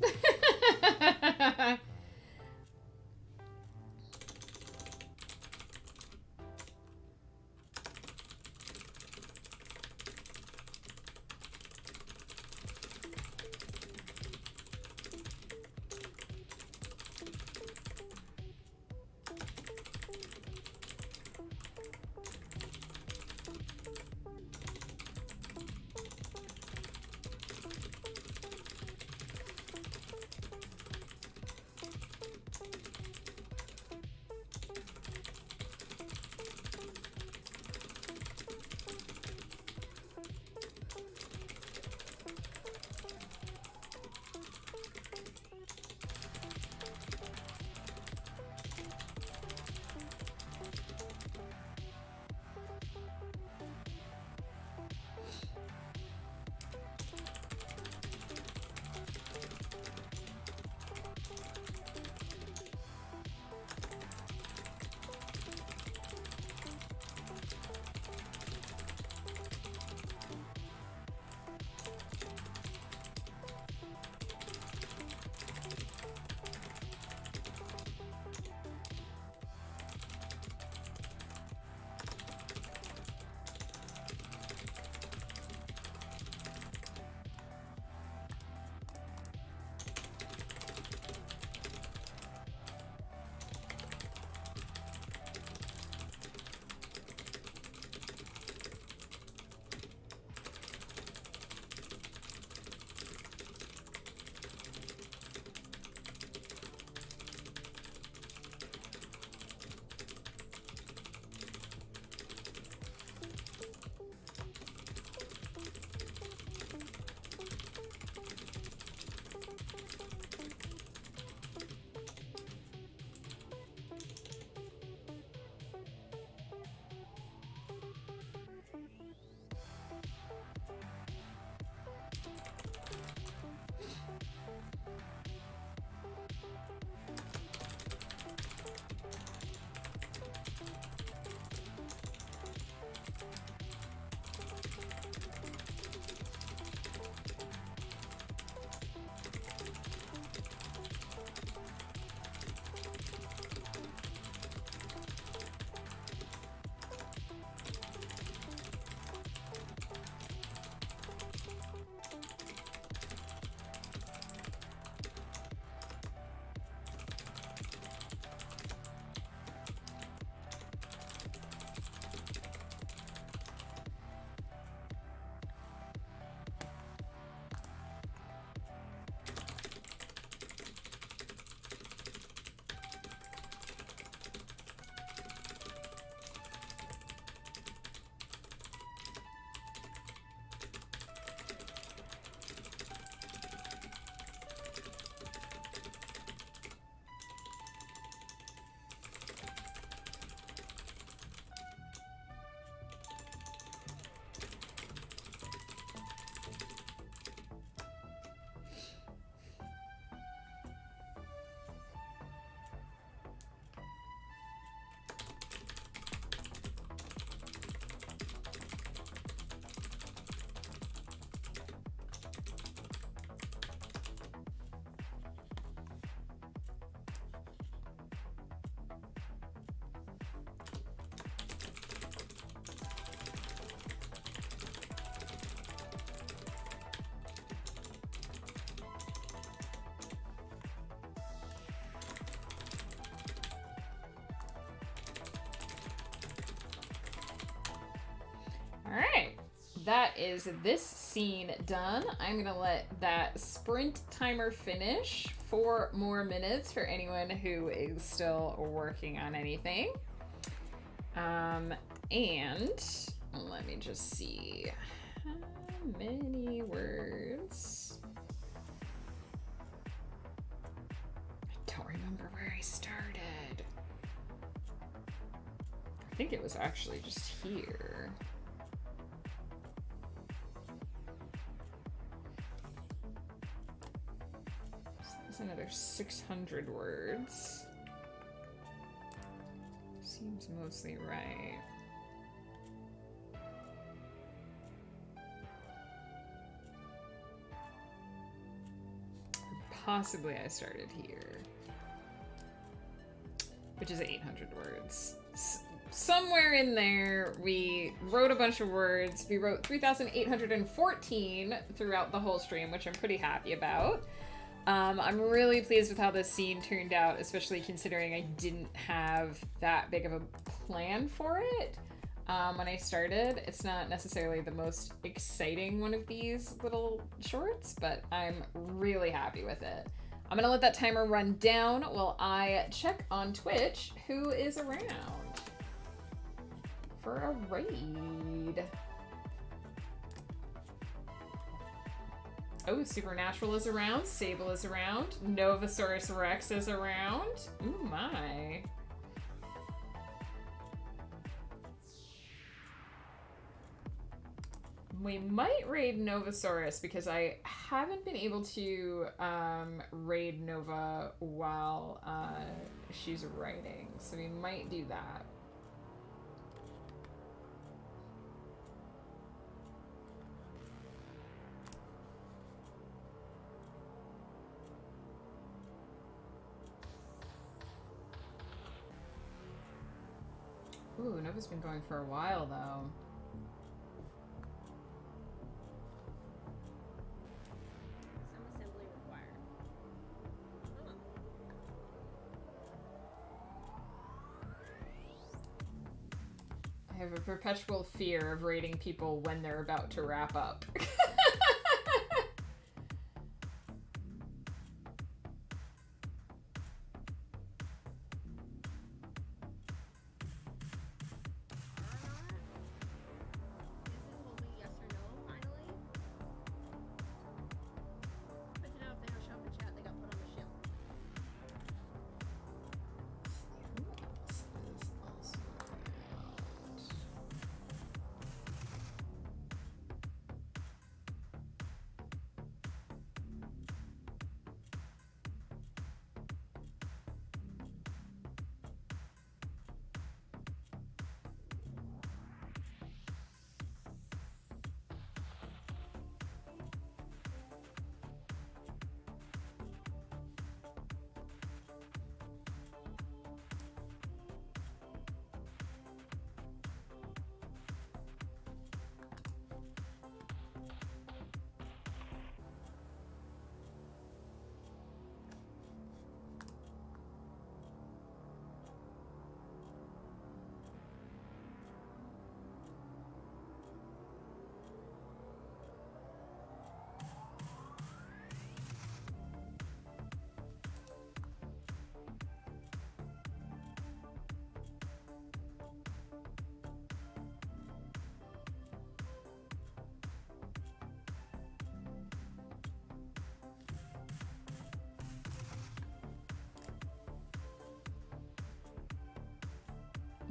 that is this scene done. I'm gonna let that sprint timer finish. 4 more minutes for anyone who is still working on anything. And let me just see how many words. I don't remember where I started. I think it was actually just here. So that's another 600 words. Seems mostly right. Possibly I started here, which is 800 words. Somewhere in there, we wrote a bunch of words. We wrote 3,814 throughout the whole stream, which I'm pretty happy about. I'm really pleased with how this scene turned out, especially considering I didn't have that big of a plan for it. When I started, it's not necessarily the most exciting one of these little shorts, but I'm really happy with it. I'm gonna let that timer run down while I check on Twitch who is around for a raid. Oh, Supernatural is around, Sable is around, Novasaurus Rex is around. Ooh, my. We might raid Novasaurus because I haven't been able to raid Nova while she's writing, so we might do that. Ooh, Nova's been going for a while though. I have a perpetual fear of rating people when they're about to wrap up.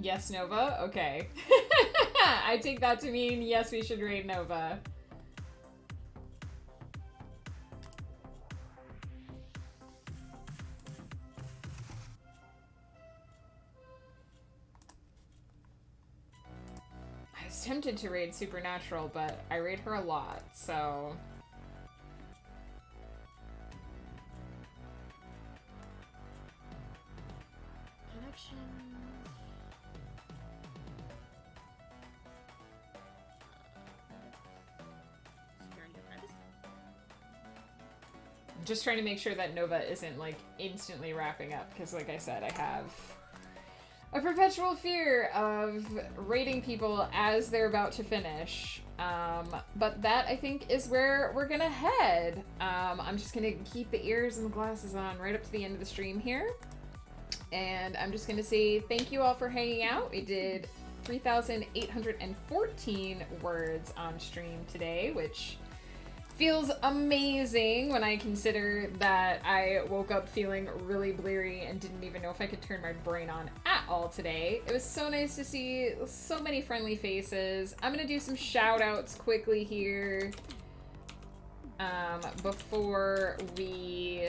Yes, Nova? Okay. I take that to mean yes, we should raid Nova. I was tempted to raid Supernatural, but I raid her a lot, so... Just trying to make sure that Nova isn't like instantly wrapping up because like I said, I have a perpetual fear of rating people as they're about to finish. But that, I think, is where we're gonna head. I'm just gonna keep the ears and the glasses on right up to the end of the stream here. And I'm just gonna say thank you all for hanging out. We did 3,814 words on stream today, which feels amazing when I consider that I woke up feeling really bleary and didn't even know if I could turn my brain on at all today. It was so nice to see so many friendly faces. I'm gonna do some shout outs quickly here before we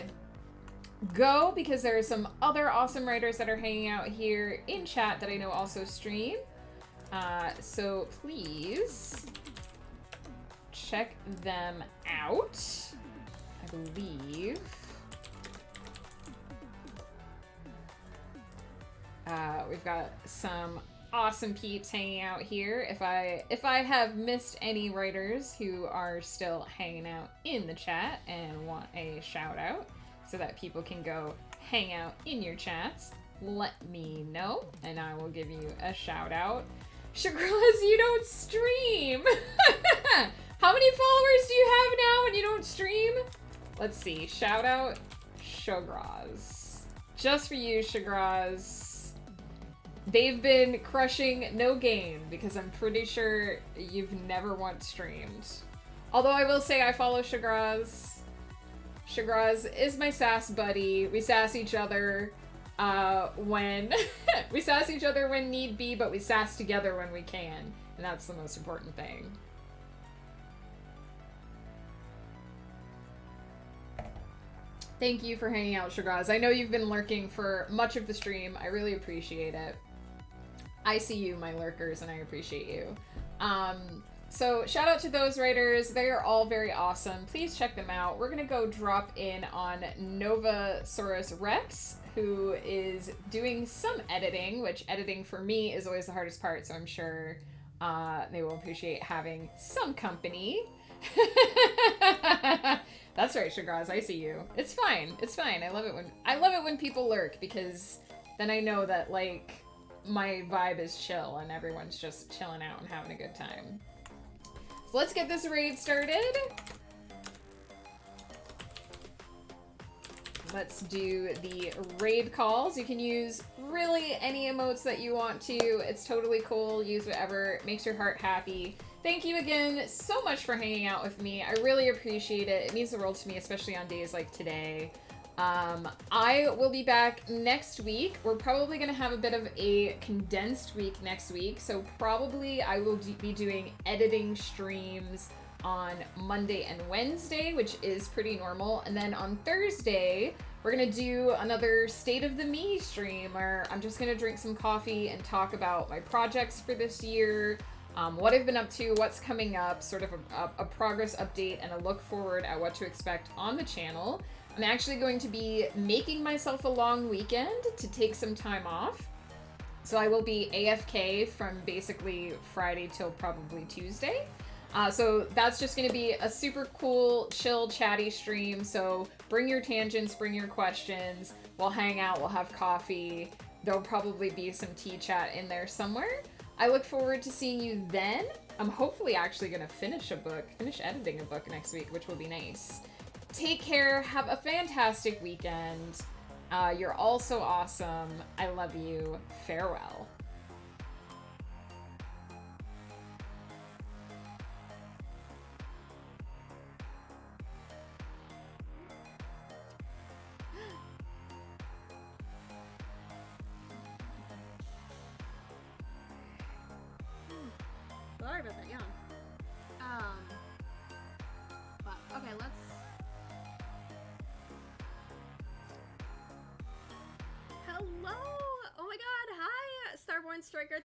go, because there are some other awesome writers that are hanging out here in chat that I know also stream. So please check them out. I believe we've got some awesome peeps hanging out here. If I have missed any writers who are still hanging out in the chat and want a shout out so that people can go hang out in your chats, let me know and I will give you a shout out. Shagraz, you don't stream! How many followers do you have now and you don't stream? Let's see. Shout out Shagraz. Just for you, Shagraz. They've been crushing no game because I'm pretty sure you've never once streamed. Although I will say I follow Shagraz. Shagraz is my sass buddy. We sass each other when we sass each other when need be, but we sass together when we can, and that's the most important thing. Thank you for hanging out, Shagraz. I know you've been lurking for much of the stream. I really appreciate it. I see you, my lurkers, and I appreciate you. So shout out to those writers. They are all very awesome. Please check them out. We're gonna go drop in on Novasaurus Rex, who is doing some editing, which editing for me is always the hardest part, so I'm sure they will appreciate having some company. That's right, Shagraz, I see you. It's fine. It's fine. I love it when people lurk, because then I know that, like, my vibe is chill and everyone's just chilling out and having a good time. So let's get this raid started. Let's do the raid calls. You can use really any emotes that you want to. It's totally cool. Use whatever makes your heart happy. Thank you again so much for hanging out with me. I really appreciate it. It means the world to me, especially on days like today. I will be back next week. We're probably going to have a bit of a condensed week next week. So probably I will be doing editing streams on Monday and Wednesday, which is pretty normal. And then on Thursday, we're going to do another State of the Me stream where I'm just going to drink some coffee and talk about my projects for this year, what I've been up to, what's coming up, sort of a progress update and a look forward at what to expect on the channel. I'm actually going to be making myself a long weekend to take some time off. So I will be AFK from basically Friday till probably Tuesday. So that's just going to be a super cool, chill, chatty stream. So bring your tangents, bring your questions. We'll hang out, we'll have coffee. There'll probably be some tea chat in there somewhere. I look forward to seeing you then. I'm hopefully actually going to finish editing a book next week, which will be nice. Take care. Have a fantastic weekend. You're all so awesome. I love you. Farewell. Sorry about that, yeah. But, okay, let's... Hello! Oh my god, hi, Starborn Striker.